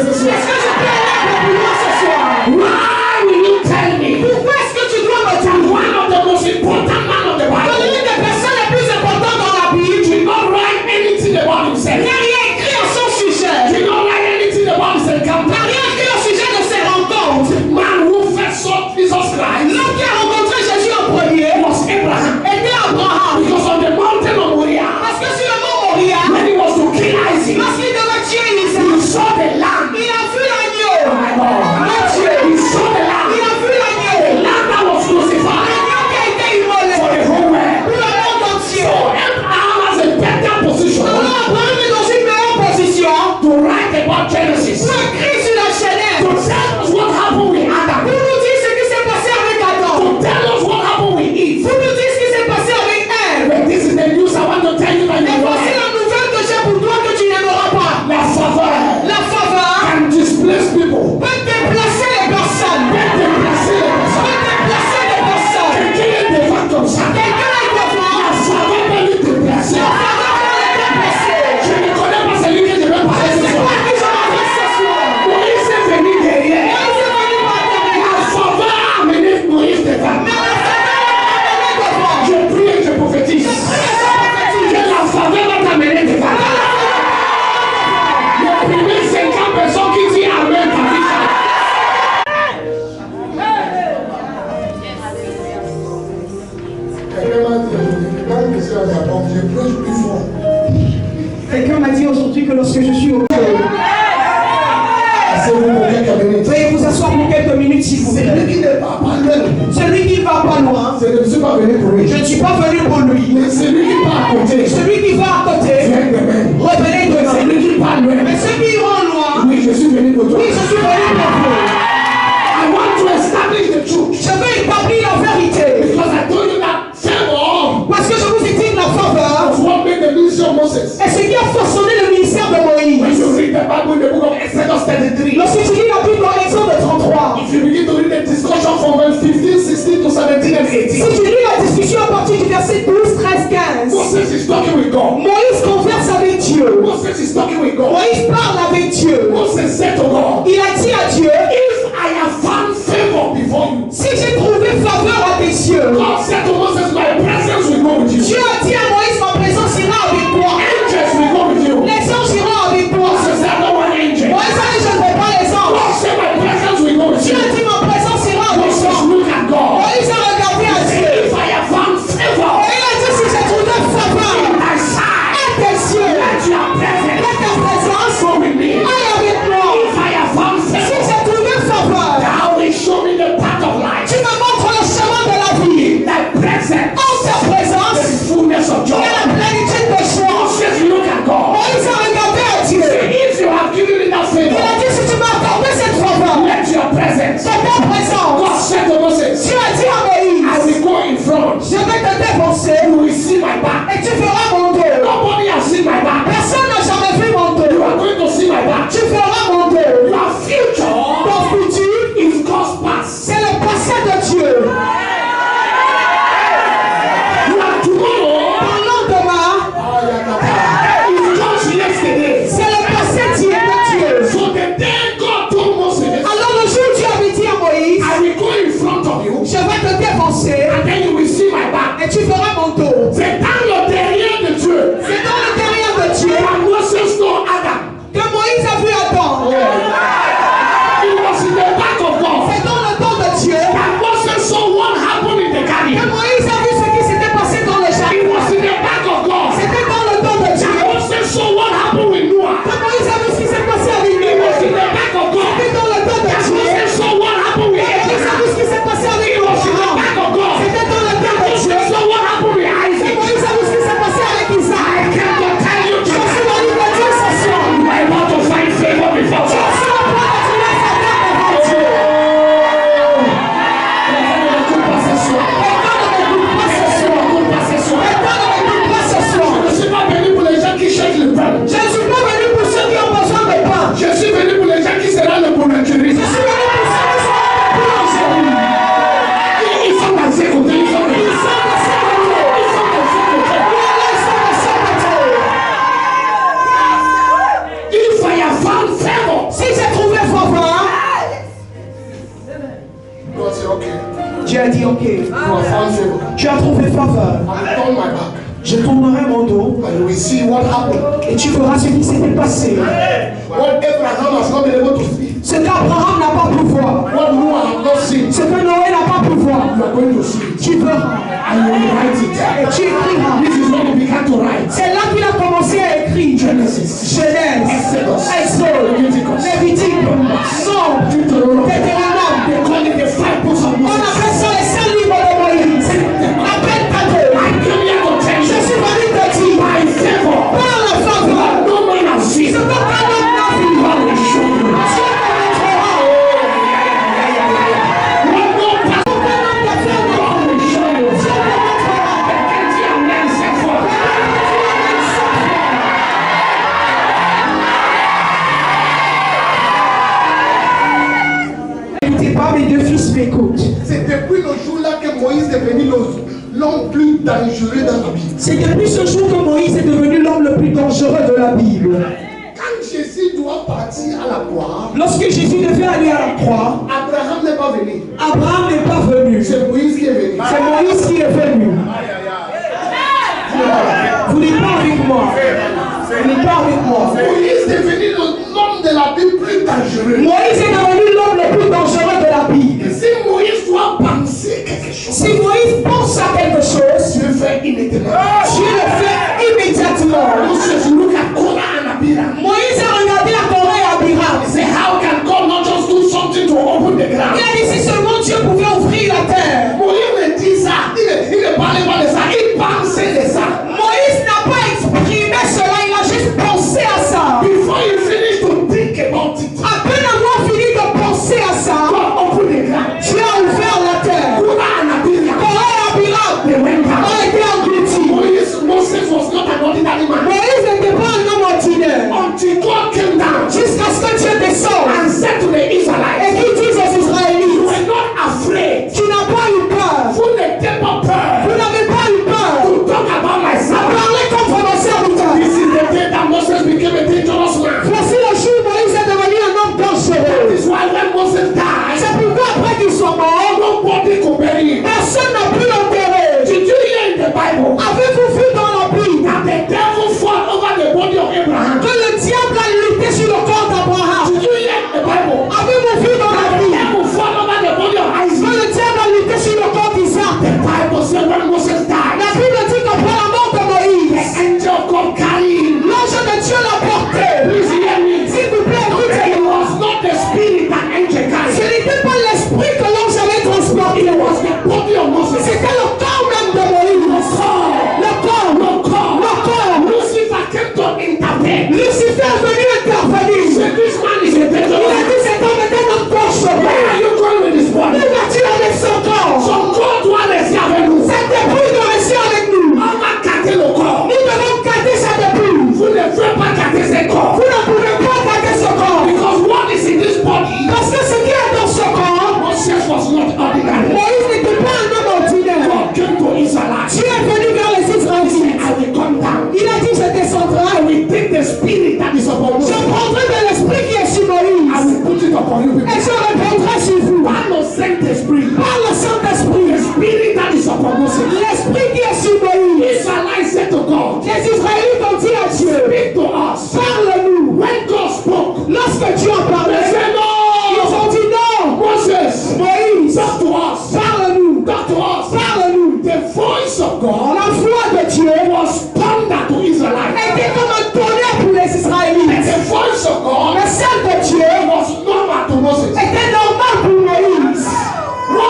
[SPEAKER 3] ce soir?
[SPEAKER 2] Est-ce que je peux aller un peu plus loin ce soir?
[SPEAKER 3] Why will you tell me?
[SPEAKER 2] Pourquoi est-ce que tu dois me dire?
[SPEAKER 3] One of the most important men of the
[SPEAKER 2] Que
[SPEAKER 3] Bible
[SPEAKER 2] l'une des personnes les plus importantes dans la Bible
[SPEAKER 3] did not write anything about himself.
[SPEAKER 2] n'a rien écrit à son sujet.
[SPEAKER 3] Did not write anything about his encounter.
[SPEAKER 2] N'a rien écrit au sujet de ses rencontres.
[SPEAKER 3] Man who first saw Jesus Christ
[SPEAKER 2] L'homme qui a rencontré Jésus en premier
[SPEAKER 3] was Abraham.
[SPEAKER 2] était Abraham.
[SPEAKER 3] Because on the mountain of Moriah,
[SPEAKER 2] Parce que sur le mont Moriah,
[SPEAKER 3] when he was to kill Isaac,
[SPEAKER 2] lorsqu'il devait tuer
[SPEAKER 3] he
[SPEAKER 2] Isaac,
[SPEAKER 3] saw the lamb.
[SPEAKER 2] il a vu l'agneau.
[SPEAKER 3] Oh my God.
[SPEAKER 2] Mon Dieu.
[SPEAKER 3] He saw the
[SPEAKER 2] Il
[SPEAKER 3] lamb.
[SPEAKER 2] a vu
[SPEAKER 3] The
[SPEAKER 2] l'agneau.
[SPEAKER 3] lamb that was crucified
[SPEAKER 2] L'agneau qui a été immolé
[SPEAKER 3] for the whole world.
[SPEAKER 2] pour le monde entier.
[SPEAKER 3] So Abraham has a better position
[SPEAKER 2] Alors Abraham est dans une meilleure position
[SPEAKER 3] to write about Genesis.
[SPEAKER 2] pour écrire sur la Genèse.
[SPEAKER 3] To tell us what happened with
[SPEAKER 2] Pour
[SPEAKER 3] Adam.
[SPEAKER 2] nous dire ce qui s'est passé avec Adam.
[SPEAKER 3] To tell us what happened with Eve.
[SPEAKER 2] Pour nous dire ce qui s'est passé avec Ève.
[SPEAKER 3] But this is the news I want to tell you that
[SPEAKER 2] Et
[SPEAKER 3] you
[SPEAKER 2] voici
[SPEAKER 3] know.
[SPEAKER 2] la nouvelle que j'ai pour toi que tu n'aimeras pas.
[SPEAKER 3] La faveur
[SPEAKER 2] La faveur
[SPEAKER 3] can displace people.
[SPEAKER 2] peut déplacer les personnes.
[SPEAKER 3] Peut déplacer les personnes.
[SPEAKER 2] Peut déplacer les personnes.
[SPEAKER 3] Quelqu'un est devant comme ça.
[SPEAKER 2] Quelqu'un est devant.
[SPEAKER 3] La faveur peut lui déplacer.
[SPEAKER 2] La faveur peut les déplacer.
[SPEAKER 3] Je ne connais pas celui que je vais parler ce
[SPEAKER 2] C'est
[SPEAKER 3] soir.
[SPEAKER 2] quoi que je m'adresse ce soir?
[SPEAKER 3] Moïse est venu derrière.
[SPEAKER 2] Moïse est venu par derrière.
[SPEAKER 3] La faveur a amené Moïse devant.
[SPEAKER 2] Mais la faveur l'a amené devant.
[SPEAKER 3] Je prie et je prophétise. Que la faveur va t'amener devant. Les premières 50 personnes qui disent Amen, ta vie.
[SPEAKER 2] Quelqu'un m'a dit aujourd'hui que lorsque je suis au cœur, veuillez vous asseoir pour quelques minutes s'il vous plaît.
[SPEAKER 3] Celui qui n'est pas loin,
[SPEAKER 2] Celui qui ne va pas loin,
[SPEAKER 3] je ne suis pas venu pour lui.
[SPEAKER 2] je ne suis pas venu pour lui.
[SPEAKER 3] Mais celui qui part à côté,
[SPEAKER 2] Celui qui va à côté,
[SPEAKER 3] viens demain.
[SPEAKER 2] revenez demain.
[SPEAKER 3] Celui qui part loin,
[SPEAKER 2] Mais ceux qui iront loin,
[SPEAKER 3] oui, je suis venu pour toi.
[SPEAKER 2] oui, je suis venu pour vous.
[SPEAKER 3] I want to establish the truth.
[SPEAKER 2] Je veux établir la vérité.
[SPEAKER 3] Because I told you that favor
[SPEAKER 2] Parce que je vous ai dit que la faveur
[SPEAKER 3] was what made the ministry of Moses.
[SPEAKER 2] est ce qui a façonné le ministère de
[SPEAKER 3] When
[SPEAKER 2] Moïse.
[SPEAKER 3] you read the Bible in the book of Exodus 33,
[SPEAKER 2] Lorsque tu lis la Bible dans Exode 33,
[SPEAKER 3] if you begin to read the discussion from verse 15, 16 to 17 and
[SPEAKER 2] si
[SPEAKER 3] 18,
[SPEAKER 2] tu lis la discussion à partir du verset 12, 13, 15,
[SPEAKER 3] Moses is talking with God.
[SPEAKER 2] Moïse converse avec Dieu.
[SPEAKER 3] Moses is talking with God.
[SPEAKER 2] Moïse parle avec Dieu.
[SPEAKER 3] Moses said to God,
[SPEAKER 2] Il a dit à Dieu,
[SPEAKER 3] if I have found favor before you,
[SPEAKER 2] si j'ai trouvé faveur à tes yeux,
[SPEAKER 3] God said to Moses, my presence will go with you.
[SPEAKER 2] Dieu a dit à Moïse, ma présence ira avec toi.
[SPEAKER 3] Angels will go with you.
[SPEAKER 2] Les anges iront avec toi.
[SPEAKER 3] Moses said, no one angel.
[SPEAKER 2] Moïse a dit, je ne veux pas les
[SPEAKER 3] God
[SPEAKER 2] anges.
[SPEAKER 3] said, my presence will go with
[SPEAKER 2] Dieu
[SPEAKER 3] you.
[SPEAKER 2] a dit, ma présence ira avec
[SPEAKER 3] Moses
[SPEAKER 2] toi.
[SPEAKER 3] look at God.
[SPEAKER 2] Moïse a regardé à Dieu.
[SPEAKER 3] If I have found favor
[SPEAKER 2] Et il a dit, si j'ai trouvé faveur
[SPEAKER 3] in thy sight,
[SPEAKER 2] à tes yeux,
[SPEAKER 3] let your presence
[SPEAKER 2] let ta présence
[SPEAKER 3] go with me.
[SPEAKER 2] aille avec moi.
[SPEAKER 3] If I
[SPEAKER 2] a dit, ok,
[SPEAKER 3] You have found favor.
[SPEAKER 2] tu as trouvé faveur.
[SPEAKER 3] I will turn my back.
[SPEAKER 2] Je tournerai mon dos
[SPEAKER 3] And you will see what happened.
[SPEAKER 2] et tu verras ce qui s'était passé.
[SPEAKER 3] What Abraham has not been able to see.
[SPEAKER 2] Ce qu'Abraham n'a pas pu voir.
[SPEAKER 3] What Noah has not seen.
[SPEAKER 2] Ce que Noé n'a pas pu voir.
[SPEAKER 3] You are going to see it.
[SPEAKER 2] Tu verras.
[SPEAKER 3] And you will write it.
[SPEAKER 2] Et tu écriras.
[SPEAKER 3] This is when you began to write.
[SPEAKER 2] C'est là qu'il a commencé à écrire.
[SPEAKER 3] Genesis.
[SPEAKER 2] Genèse, Exode, Lévitique, Nombre, Deutéronome.
[SPEAKER 3] They call it the 5 books of
[SPEAKER 2] On
[SPEAKER 3] Moses.
[SPEAKER 2] appelle ça les 5 livres de Moïse. La Pentateuque.
[SPEAKER 3] I came here to tell
[SPEAKER 2] Je
[SPEAKER 3] you.
[SPEAKER 2] suis venu te dire,
[SPEAKER 3] By favor.
[SPEAKER 2] par la faveur,
[SPEAKER 3] No man has seen.
[SPEAKER 2] ce que ta homme n'a vu,
[SPEAKER 3] God will show you.
[SPEAKER 2] Dieu te montrera.
[SPEAKER 3] What no pastor God will show you.
[SPEAKER 2] Dieu te montrera.
[SPEAKER 3] Plenty of men set for.
[SPEAKER 2] N'écoutez pas, mes deux fils m'écoutent.
[SPEAKER 3] C'est depuis le jour-là que Moïse est devenu l'homme plus dangereux dans la Bible.
[SPEAKER 2] C'est depuis ce jour que Moïse est devenu l'homme le plus dangereux de la Bible.
[SPEAKER 3] Quand Jésus doit partir à la croix,
[SPEAKER 2] Lorsque Jésus devait aller à la croix,
[SPEAKER 3] Abraham n'est pas venu.
[SPEAKER 2] Abraham n'est pas venu.
[SPEAKER 3] C'est Moïse qui est venu.
[SPEAKER 2] C'est Moïse qui est venu. Vous n'êtes pas avec moi. Vous n'êtes pas avec moi.
[SPEAKER 3] Moïse est devenu l'homme de la Bible plus dangereux.
[SPEAKER 2] Moïse est devenu l'homme le plus dangereux de la Bible.
[SPEAKER 3] Et si Moïse doit penser quelque chose,
[SPEAKER 2] Si Moïse pense à quelque chose,
[SPEAKER 3] Dieu fait immédiatement.
[SPEAKER 2] Dieu le fait immédiatement.
[SPEAKER 3] Moses look at Korah and Abiram.
[SPEAKER 2] Moïse a regardé la Corée à Abiram.
[SPEAKER 3] He said, how can God not just do something to open the ground?
[SPEAKER 2] Il a dit si seulement Dieu pouvait ouvrir la terre.
[SPEAKER 3] Moïse ne dit ça. Il ne parlait pas de ça. Il pensait de ça.
[SPEAKER 2] Moïse n'a pas exprimé cela, il a juste pensé à ça.
[SPEAKER 3] Before you finish to think about it,
[SPEAKER 2] À peine avoir fini de penser à ça,
[SPEAKER 3] God opened the ground.
[SPEAKER 2] Dieu a ouvert la terre.
[SPEAKER 3] Korah and Abiram,
[SPEAKER 2] Corée et Abiram
[SPEAKER 3] they went down.
[SPEAKER 2] ont été engloutis.
[SPEAKER 3] Moses was not an ordinary man.
[SPEAKER 2] Moïse n'était pas un homme ordinaire.
[SPEAKER 3] Until God came down
[SPEAKER 2] Jusqu'à ce que Dieu descende
[SPEAKER 3] and said to the
[SPEAKER 2] et
[SPEAKER 3] Israelites,
[SPEAKER 2] qu'il dise aux
[SPEAKER 3] you
[SPEAKER 2] Israélites,
[SPEAKER 3] were not afraid.
[SPEAKER 2] tu n'as pas eu peur.
[SPEAKER 3] Vous n'étiez pas peur
[SPEAKER 2] Vous n'avez pas eu peur.
[SPEAKER 3] to talk about my son.
[SPEAKER 2] Parlez contre mon serviteur.
[SPEAKER 3] This is the day that Moses became a dangerous man.
[SPEAKER 2] Voici le jour où Moïse est devenu un homme dangereux.
[SPEAKER 3] That is why when Moses died,
[SPEAKER 2] C'est pourquoi après qu'il soit mort,
[SPEAKER 3] nobody could bury him.
[SPEAKER 2] personne n'a pu l'enterrer.
[SPEAKER 3] Did you hear in the Bible
[SPEAKER 2] Avez-vous vu dans la Bible
[SPEAKER 3] that the devil fought over the body of Abraham?
[SPEAKER 2] que le diable a lutté sur le corps d'Abraham?
[SPEAKER 3] Did you hear in the Bible
[SPEAKER 2] Avez-vous vu dans la
[SPEAKER 3] that the
[SPEAKER 2] Bible
[SPEAKER 3] devil fought over the body of
[SPEAKER 2] que
[SPEAKER 3] Isaac?
[SPEAKER 2] le diable a lutté sur le corps d'Isaac?
[SPEAKER 3] The Bible said when Moses died,
[SPEAKER 2] La Bible dit qu'après la mort de
[SPEAKER 3] the
[SPEAKER 2] Moïse,
[SPEAKER 3] angel of God carried him.
[SPEAKER 2] l'ange de Dieu l'a porté.
[SPEAKER 3] Please hear me.
[SPEAKER 2] S'il vous plaît,
[SPEAKER 3] It
[SPEAKER 2] écoutez.
[SPEAKER 3] was not the spirit that angel
[SPEAKER 2] Ce
[SPEAKER 3] carried.
[SPEAKER 2] n'était pas l'esprit que l'ange avait transporté.
[SPEAKER 3] It was the body of Moses.
[SPEAKER 2] C'était le corps même de Moïse. Le corps.
[SPEAKER 3] Lucifer came to intervene.
[SPEAKER 2] Lucifer est venu intervenir.
[SPEAKER 3] He said, this man is a
[SPEAKER 2] Il a
[SPEAKER 3] dangerous
[SPEAKER 2] dit cet homme est un homme dangereux.
[SPEAKER 3] Where are you going with this body?
[SPEAKER 2] Où vas-tu avec son corps?
[SPEAKER 3] So God doit rester avec nous.
[SPEAKER 2] Cette dépouille doit rester avec nous.
[SPEAKER 3] On va garder le corps.
[SPEAKER 2] Nous devons garder sa dépouille.
[SPEAKER 3] Vous ne pouvez pas garder ce corps.
[SPEAKER 2] Vous ne pouvez pas garder ce corps.
[SPEAKER 3] Because what is in this body,
[SPEAKER 2] Parce que ce qui est dans ce corps,
[SPEAKER 3] Moses was not ordinary.
[SPEAKER 2] Moïse n'était pas un homme ordinaire.
[SPEAKER 3] God came to Israelites.
[SPEAKER 2] Dieu est venu vers les Israélites.
[SPEAKER 3] I will come down.
[SPEAKER 2] Il a dit je descendrai.
[SPEAKER 3] I will take the spirit that is upon
[SPEAKER 2] Je
[SPEAKER 3] Moses.
[SPEAKER 2] prendrai de l'esprit qui est sur
[SPEAKER 3] I
[SPEAKER 2] Moïse.
[SPEAKER 3] will put it upon you
[SPEAKER 2] Et
[SPEAKER 3] people.
[SPEAKER 2] je répondrai sur vous.
[SPEAKER 3] Par le Saint-Esprit.
[SPEAKER 2] Par le Saint-Esprit.
[SPEAKER 3] The spirit that is upon Moses.
[SPEAKER 2] L'esprit qui est sur Moïse.
[SPEAKER 3] Israelites said to God,
[SPEAKER 2] Les Israélites ont dit à Dieu,
[SPEAKER 3] speak to us.
[SPEAKER 2] parle-nous.
[SPEAKER 3] When God spoke,
[SPEAKER 2] Lorsque Dieu a parlé,
[SPEAKER 3] they said,
[SPEAKER 2] ils
[SPEAKER 3] no.
[SPEAKER 2] ont dit non.
[SPEAKER 3] Moses,
[SPEAKER 2] Moïse,
[SPEAKER 3] talk to us.
[SPEAKER 2] parle-nous.
[SPEAKER 3] Talk to us.
[SPEAKER 2] Parle-nous.
[SPEAKER 3] The voice of God
[SPEAKER 2] La voix de Dieu
[SPEAKER 3] was thunder to Israelites.
[SPEAKER 2] était comme un tonnerre pour les
[SPEAKER 3] And
[SPEAKER 2] Israélites.
[SPEAKER 3] the voice of God
[SPEAKER 2] Mais celle de Dieu
[SPEAKER 3] was normal to Moses.
[SPEAKER 2] était normale pour Moïse.
[SPEAKER 3] What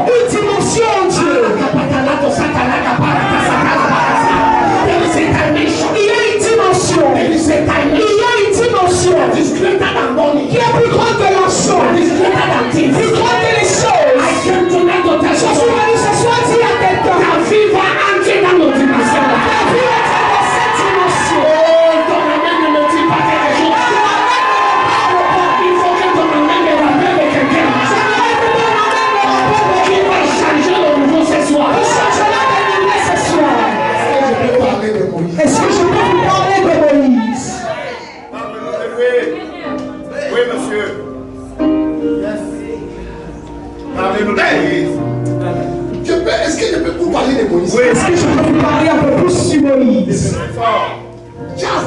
[SPEAKER 3] Une dimension en Dieu. Il y a une dimension. Qui est plus grande que l'argent. Plus grande que les choses. Je suis venu ce soir dire à quelqu'un. Ta vie va entrer dans notre dimension. Ta vie va entrer dans cette dimension. Ton amène ne me dit pas quelque chose. Il faut que ton amène me rappelle de quelqu'un. Qui va changer le nouveau ce soir. Est-ce que je peux vous parler de Moïse?
[SPEAKER 4] Oui, monsieur. Parlez-nous de Moïse.
[SPEAKER 1] Est-ce que je peux vous parler de Moïse?
[SPEAKER 3] Oui. Est-ce que je peux vous parler un peu plus sur Moïse?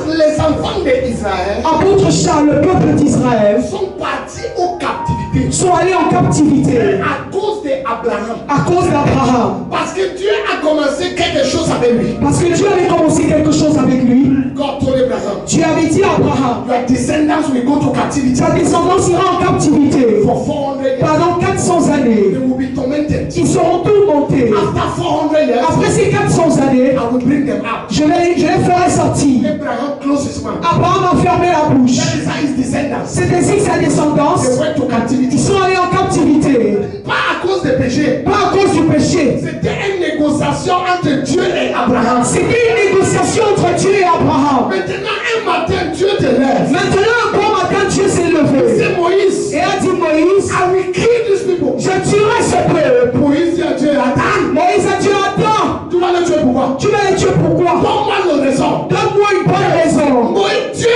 [SPEAKER 1] Les enfants d'Israël,
[SPEAKER 3] Apôtre Charles, le peuple d'Israël
[SPEAKER 1] sont partis aux captivités.
[SPEAKER 3] Sont allés en captivité
[SPEAKER 1] À cause d'Abraham.
[SPEAKER 3] à cause d'Abraham.
[SPEAKER 1] Parce que Dieu a commencé quelque chose avec lui.
[SPEAKER 3] Parce que Dieu avait commencé quelque chose avec lui.
[SPEAKER 1] God told Abraham,
[SPEAKER 3] Dieu avait dit à Abraham,
[SPEAKER 1] your descendants will go to captivity
[SPEAKER 3] sa descendance ira en captivité
[SPEAKER 1] for 400 years.
[SPEAKER 3] pendant 400
[SPEAKER 1] They
[SPEAKER 3] années.
[SPEAKER 1] will be tormented.
[SPEAKER 3] Ils seront tourmentés.
[SPEAKER 1] After 400 years,
[SPEAKER 3] Après ces 400 années,
[SPEAKER 1] I will bring them out.
[SPEAKER 3] je les ferai sortir.
[SPEAKER 1] Abraham closed his mouth.
[SPEAKER 3] Abraham a fermé la bouche.
[SPEAKER 1] That is how his descendants.
[SPEAKER 3] C'est ainsi que sa descendance,
[SPEAKER 1] They went to captivity.
[SPEAKER 3] ils sont allés en captivité.
[SPEAKER 1] Pas à cause des péchés.
[SPEAKER 3] Pas à cause du péché.
[SPEAKER 1] C'était une négociation entre Dieu et Abraham.
[SPEAKER 3] C'était une négociation entre Dieu et Abraham.
[SPEAKER 1] Maintenant, un matin, Dieu te lève.
[SPEAKER 3] Maintenant, un bon matin, Dieu s'est levé.
[SPEAKER 1] C'est Moïse.
[SPEAKER 3] Et a dit Moïse,
[SPEAKER 1] I will kill these people.
[SPEAKER 3] je tuerai ce peuple.
[SPEAKER 1] Moïse dit à Dieu, attends.
[SPEAKER 3] Moïse a dit, attends,
[SPEAKER 1] Tu vas le tuer pourquoi?
[SPEAKER 3] tu vas les tuer pourquoi?
[SPEAKER 1] Donne-moi une raison.
[SPEAKER 3] Donne-moi une bonne raison.
[SPEAKER 1] Dieu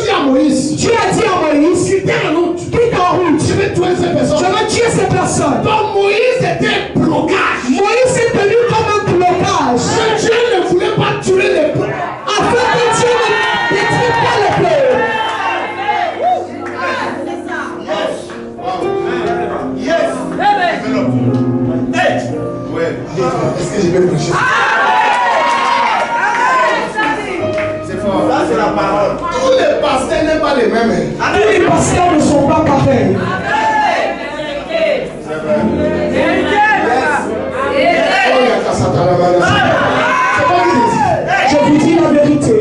[SPEAKER 1] dit à Moïse,
[SPEAKER 3] Dieu a dit à Moïse,
[SPEAKER 1] quitte en route.
[SPEAKER 3] quitte en route.
[SPEAKER 1] Je vais tuer ces
[SPEAKER 3] Je
[SPEAKER 1] personnes.
[SPEAKER 3] vais tuer ces personnes.
[SPEAKER 1] Donc Moïse était blocage.
[SPEAKER 3] Moïse est tenu comme un blocage.
[SPEAKER 1] Mais Dieu ne voulait pas tuer les peuples.
[SPEAKER 3] Afin que Dieu ne détruise pas le peuple.
[SPEAKER 4] Yes. Ouais.
[SPEAKER 1] Est-ce que je vais prêcher?
[SPEAKER 4] C'est fort. Ça, c'est la parole.
[SPEAKER 1] Tous les pasteurs n'est pas les mêmes.
[SPEAKER 3] Tous les pasteurs ne sont pas pareils.
[SPEAKER 4] C'est vrai.
[SPEAKER 1] Oh, il y a qu'à Satan là-bas. C'est pas qu'il dit.
[SPEAKER 3] Je vous dis la vérité.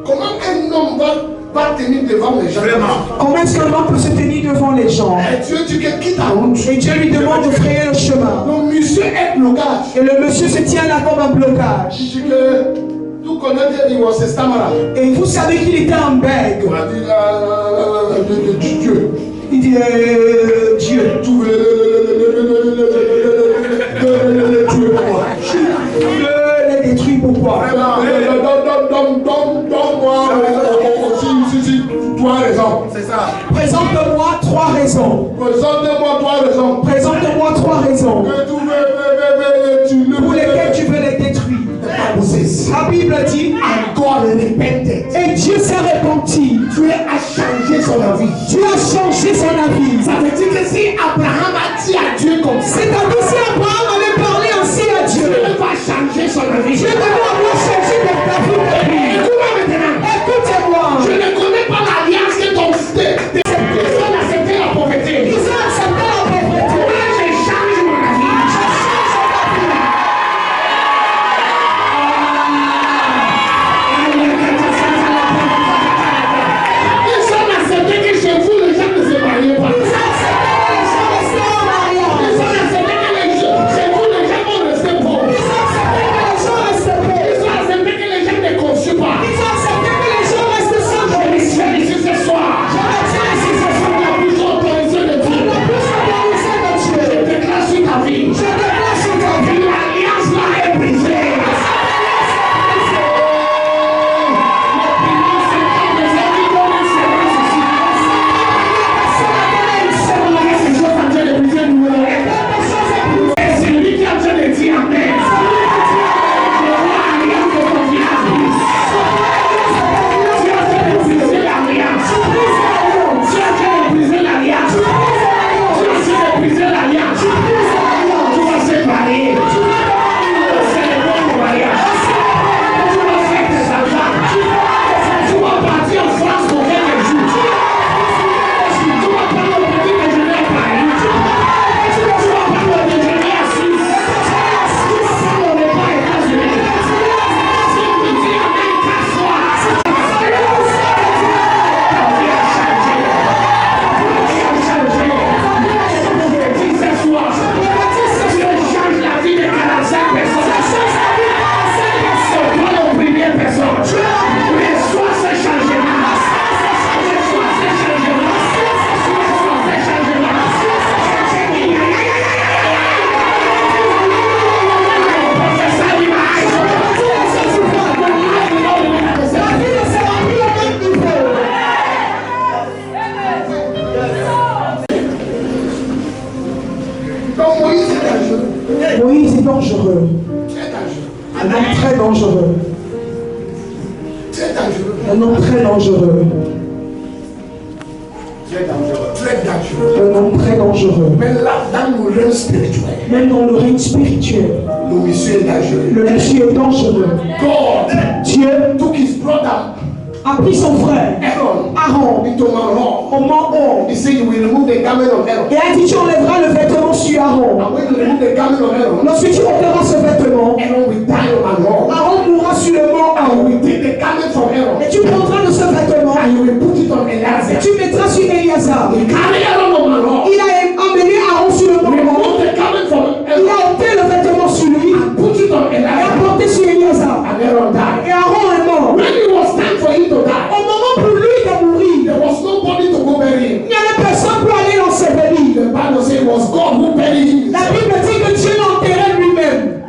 [SPEAKER 1] Comment un homme va tenir devant les gens?
[SPEAKER 4] Vraiment.
[SPEAKER 3] Comment est-ce qu'un homme peut se tenir devant les gens?
[SPEAKER 1] Et Dieu dit que quitte en route.
[SPEAKER 3] Et Dieu lui demande de frayer le chemin.
[SPEAKER 1] Donc monsieur est blocage.
[SPEAKER 3] Et le monsieur se tient là comme un blocage.
[SPEAKER 1] Je dis que tout connaître, il was a stammerer.
[SPEAKER 3] Et vous savez qu'il était un bègue.
[SPEAKER 1] On a dit Dieu.
[SPEAKER 3] Il dit Dieu.
[SPEAKER 1] Tu veux tuer pourquoi?
[SPEAKER 3] Je les détruis pourquoi?
[SPEAKER 1] Donne-moi si tu as raison.
[SPEAKER 4] C'est ça.
[SPEAKER 3] Présente-moi 3 raisons.
[SPEAKER 1] Présente-moi 3 raisons.
[SPEAKER 3] Présente-moi 3 raisons
[SPEAKER 1] Que tu veux
[SPEAKER 3] pour lesquelles tu veux les détruire. La Bible dit,
[SPEAKER 1] And God repented.
[SPEAKER 3] et Dieu s'est repenti.
[SPEAKER 1] Dieu a changé son avis.
[SPEAKER 3] Dieu a changé son avis.
[SPEAKER 1] Ça veut dire que si Abraham a dit à Dieu comme ça,
[SPEAKER 3] C'est-à-dire si Abraham avait parlé ainsi à Dieu,
[SPEAKER 1] Dieu va changer son avis.
[SPEAKER 3] Dieu devait avoir changé ta vie depuis.
[SPEAKER 1] Écoute-moi maintenant.
[SPEAKER 3] Écoutez-moi.
[SPEAKER 1] Je ne connais pas l'alliance que ton cette personne a accepté la pauvreté.
[SPEAKER 3] Ils ont accepté la pauvreté.
[SPEAKER 1] Moi, je change mon avis. Ils ont accepté que chez vous, les gens ne se marient pas.
[SPEAKER 3] dangereux. Un homme très dangereux.
[SPEAKER 1] Très dangereux.
[SPEAKER 3] Un homme très dangereux.
[SPEAKER 1] Très dangereux. Très dangereux.
[SPEAKER 3] Un homme très dangereux.
[SPEAKER 1] Mais là, dans le règne spirituel,
[SPEAKER 3] Même dans le règne spirituel,
[SPEAKER 1] le monsieur est dangereux.
[SPEAKER 3] le monsieur est dangereux.
[SPEAKER 1] God
[SPEAKER 3] Dieu
[SPEAKER 1] took his brother
[SPEAKER 3] a pris son frère, Aaron,
[SPEAKER 1] into Mount Hor.
[SPEAKER 3] au mont Hor,
[SPEAKER 1] He said, you will remove the garment of Aaron.
[SPEAKER 3] et a dit tu enlèveras le vêtement sur Aaron.
[SPEAKER 1] And when you remove the garment of Aaron,
[SPEAKER 3] Lorsque tu enlèveras ce vêtement,
[SPEAKER 1] Aaron will die on Mount Hor.
[SPEAKER 3] Aaron mourra sur le mont
[SPEAKER 1] And
[SPEAKER 3] Hor.
[SPEAKER 1] we take the garment from Aaron
[SPEAKER 3] Et tu prendras de ce vêtement,
[SPEAKER 1] and you will put it on Eleazar.
[SPEAKER 3] tu mettras sur Éliasar.
[SPEAKER 1] He carry Aaron on Mount Hor.
[SPEAKER 3] Il a emmené Aaron sur le mont Hor.
[SPEAKER 1] Remove the garment from
[SPEAKER 3] Il
[SPEAKER 1] Aaron
[SPEAKER 3] a ôté le vêtement sur lui
[SPEAKER 1] and put it on
[SPEAKER 3] et a
[SPEAKER 1] Eleazar.
[SPEAKER 3] porté sur Éliasar.
[SPEAKER 1] And Aaron died.
[SPEAKER 3] Et Aaron est mort.
[SPEAKER 1] When it was time for him to die,
[SPEAKER 3] Au moment pour lui de mourir,
[SPEAKER 1] there was nobody to go bury him.
[SPEAKER 3] il n'y avait personne pour aller l'ensevelir.
[SPEAKER 1] The Bible says it was God who buried him.
[SPEAKER 3] La Bible dit que Dieu l'enterrait lui-même.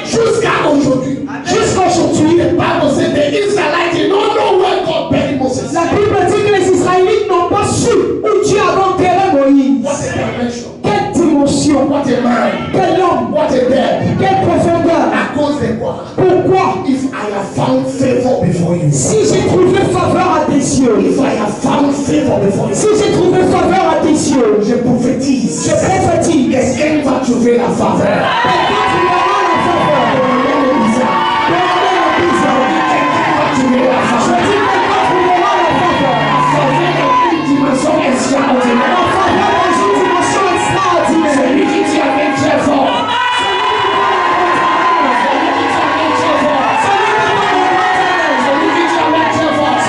[SPEAKER 1] Jusqu'à aujourd'hui.
[SPEAKER 3] Jusqu'à aujourd'hui,
[SPEAKER 1] The Bible says the Israelites did not know where God buried Moses.
[SPEAKER 3] la Bible dit que les Israélites n'ont pas su où Dieu avait enterré Moïse.
[SPEAKER 1] What a dimension.
[SPEAKER 3] Quelle dimension,
[SPEAKER 1] What a man.
[SPEAKER 3] quel homme,
[SPEAKER 1] What a depth.
[SPEAKER 3] quelle profondeur.
[SPEAKER 1] À cause de quoi?
[SPEAKER 3] Pourquoi?
[SPEAKER 1] If I have found favor before you.
[SPEAKER 3] Si j'ai trouvé faveur à tes yeux,
[SPEAKER 1] If I have found favor before you.
[SPEAKER 3] si j'ai trouvé faveur à tes yeux,
[SPEAKER 1] Je prophétise.
[SPEAKER 3] je prophétise.
[SPEAKER 1] Quelqu'un va trouver la faveur.
[SPEAKER 3] Quelqu'un trouvera la faveur.
[SPEAKER 1] Donne le bizarre.
[SPEAKER 3] Donnez la pizza.
[SPEAKER 1] Quelqu'un va trouver la
[SPEAKER 3] Je
[SPEAKER 1] faveur.
[SPEAKER 3] dis quelqu'un trouvera la faveur.
[SPEAKER 1] Faveur dans une dimension extraordinaire.
[SPEAKER 3] La faveur dans une dimension extraordinaire.
[SPEAKER 1] Celui qui dit avec très fort. Celui qui dit avec très fort. Celui qui dit avec très fort.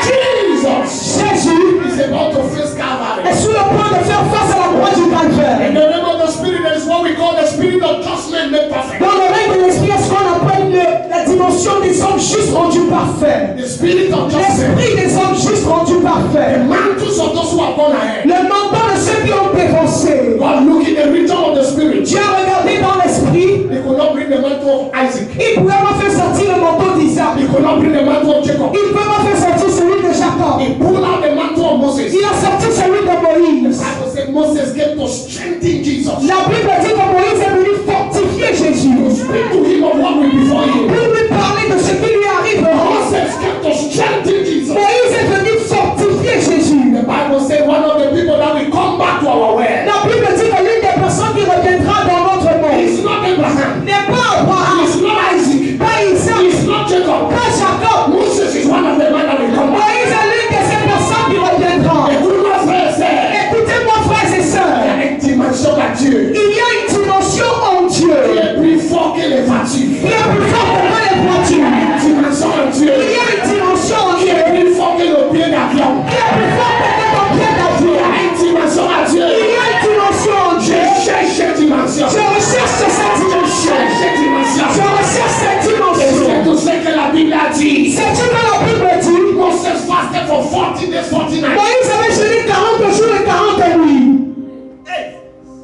[SPEAKER 1] Jesus.
[SPEAKER 3] Jésus
[SPEAKER 1] is about to face Calvary.
[SPEAKER 3] est sur le point de faire face à la croix du
[SPEAKER 1] In
[SPEAKER 3] calvaire.
[SPEAKER 1] the name of the Spirit, there is what we call the spirit of judgment made perfect.
[SPEAKER 3] Dans le règne de l'esprit, est ce qu'on appelle la dimension des hommes justes rendus parfaits.
[SPEAKER 1] The spirit of judgment.
[SPEAKER 3] L'esprit des hommes justes rendus
[SPEAKER 1] The
[SPEAKER 3] parfaits.
[SPEAKER 1] mantles of those who have gone ahead.
[SPEAKER 3] Le mandat de ceux qui ont dévancé.
[SPEAKER 1] God look in the region of the spirit.
[SPEAKER 3] Dieu a regardé dans l'esprit.
[SPEAKER 1] They could not bring the mantle of Isaac.
[SPEAKER 3] Il ne pouvait pas faire sortir le manteau d'Isaac.
[SPEAKER 1] They could not bring the mantle of Jacob.
[SPEAKER 3] Il ne pouvait pas faire sortir celui de Jacob.
[SPEAKER 1] He pulled out the mantle of Moses.
[SPEAKER 3] Il a sorti celui de Moïse.
[SPEAKER 1] I will say Moses came to strengthen Jesus.
[SPEAKER 3] La Bible dit que Moïse est venu fortifier Jésus.
[SPEAKER 1] Speak to him of what will before him.
[SPEAKER 3] Pour lui parler de ce qui lui arrivera.
[SPEAKER 1] Moses came to strengthen Jesus.
[SPEAKER 3] Moïse est venu fortifier Jésus.
[SPEAKER 1] The Bible says one of the people that will come back to our way
[SPEAKER 3] La Bible dit que l'une des personnes qui reviendra dans notre monde
[SPEAKER 1] is not Abraham.
[SPEAKER 3] n'est pas Abraham,
[SPEAKER 1] It's not Isaac.
[SPEAKER 3] pas Isaac,
[SPEAKER 1] It's not Jacob.
[SPEAKER 3] pas Jacob.
[SPEAKER 1] Moses is one of the men that will come back.
[SPEAKER 3] Moïse est l'une de ces personnes qui reviendra.
[SPEAKER 1] Écoute-moi, frère et sœur.
[SPEAKER 3] Écoutez-moi, frères et
[SPEAKER 1] Il y
[SPEAKER 3] sœurs.
[SPEAKER 1] a une dimension à Dieu
[SPEAKER 3] Il y a une dimension en
[SPEAKER 1] qui
[SPEAKER 3] Dieu
[SPEAKER 1] est plus fort que les voitures.
[SPEAKER 3] qui est plus forte que les
[SPEAKER 1] Il y
[SPEAKER 3] voitures.
[SPEAKER 1] a une dimension en Dieu
[SPEAKER 3] Il y a une dimension en
[SPEAKER 1] qui
[SPEAKER 3] Dieu
[SPEAKER 1] est plus fort que le pied d'avion.
[SPEAKER 3] qui est plus forte que ton pied
[SPEAKER 1] Il y
[SPEAKER 3] d'avion.
[SPEAKER 1] a une dimension à Dieu.
[SPEAKER 3] Il y a une dimension en
[SPEAKER 1] Je
[SPEAKER 3] Dieu.
[SPEAKER 1] cherche cette dimension.
[SPEAKER 3] Je recherche cette dimension.
[SPEAKER 1] Cherche cette dimension.
[SPEAKER 3] Je recherche cette
[SPEAKER 1] Et
[SPEAKER 3] dimension.
[SPEAKER 1] c'est tout ce que la Bible a dit.
[SPEAKER 3] Sais-tu que la Bible dit?
[SPEAKER 1] Moses fasted for 40 days, 40 nights.
[SPEAKER 3] Moïse avait jeûné 40 jours et 40 nuits.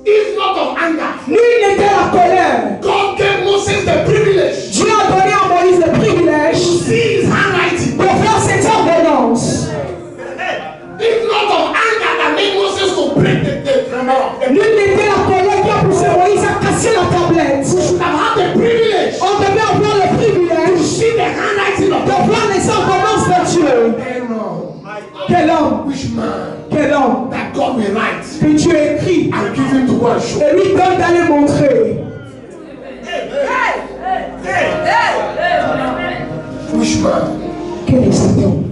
[SPEAKER 1] If not of anger,
[SPEAKER 3] Lui n'était la colère.
[SPEAKER 1] God gave Moses the privilege
[SPEAKER 3] Dieu a donné à Moïse le
[SPEAKER 1] to
[SPEAKER 3] privilège
[SPEAKER 1] see his handwriting.
[SPEAKER 3] de faire cette ordonnance.
[SPEAKER 1] If not of anger that made Moses to break the grammar.
[SPEAKER 3] Lui n'était la colère qui a poussé Moïse à casser la tablette.
[SPEAKER 1] We should have had the privilege
[SPEAKER 3] On devait avoir le
[SPEAKER 1] to
[SPEAKER 3] privilège
[SPEAKER 1] see the handwriting of
[SPEAKER 3] de
[SPEAKER 1] God.
[SPEAKER 3] voir les ordonnances de Dieu. Quel homme,
[SPEAKER 1] Which man
[SPEAKER 3] quel homme
[SPEAKER 1] that God will write
[SPEAKER 3] que Dieu écrit
[SPEAKER 1] and give him to go and show.
[SPEAKER 3] et lui donne d'aller montrer.
[SPEAKER 1] Which man
[SPEAKER 3] Quel est cet homme?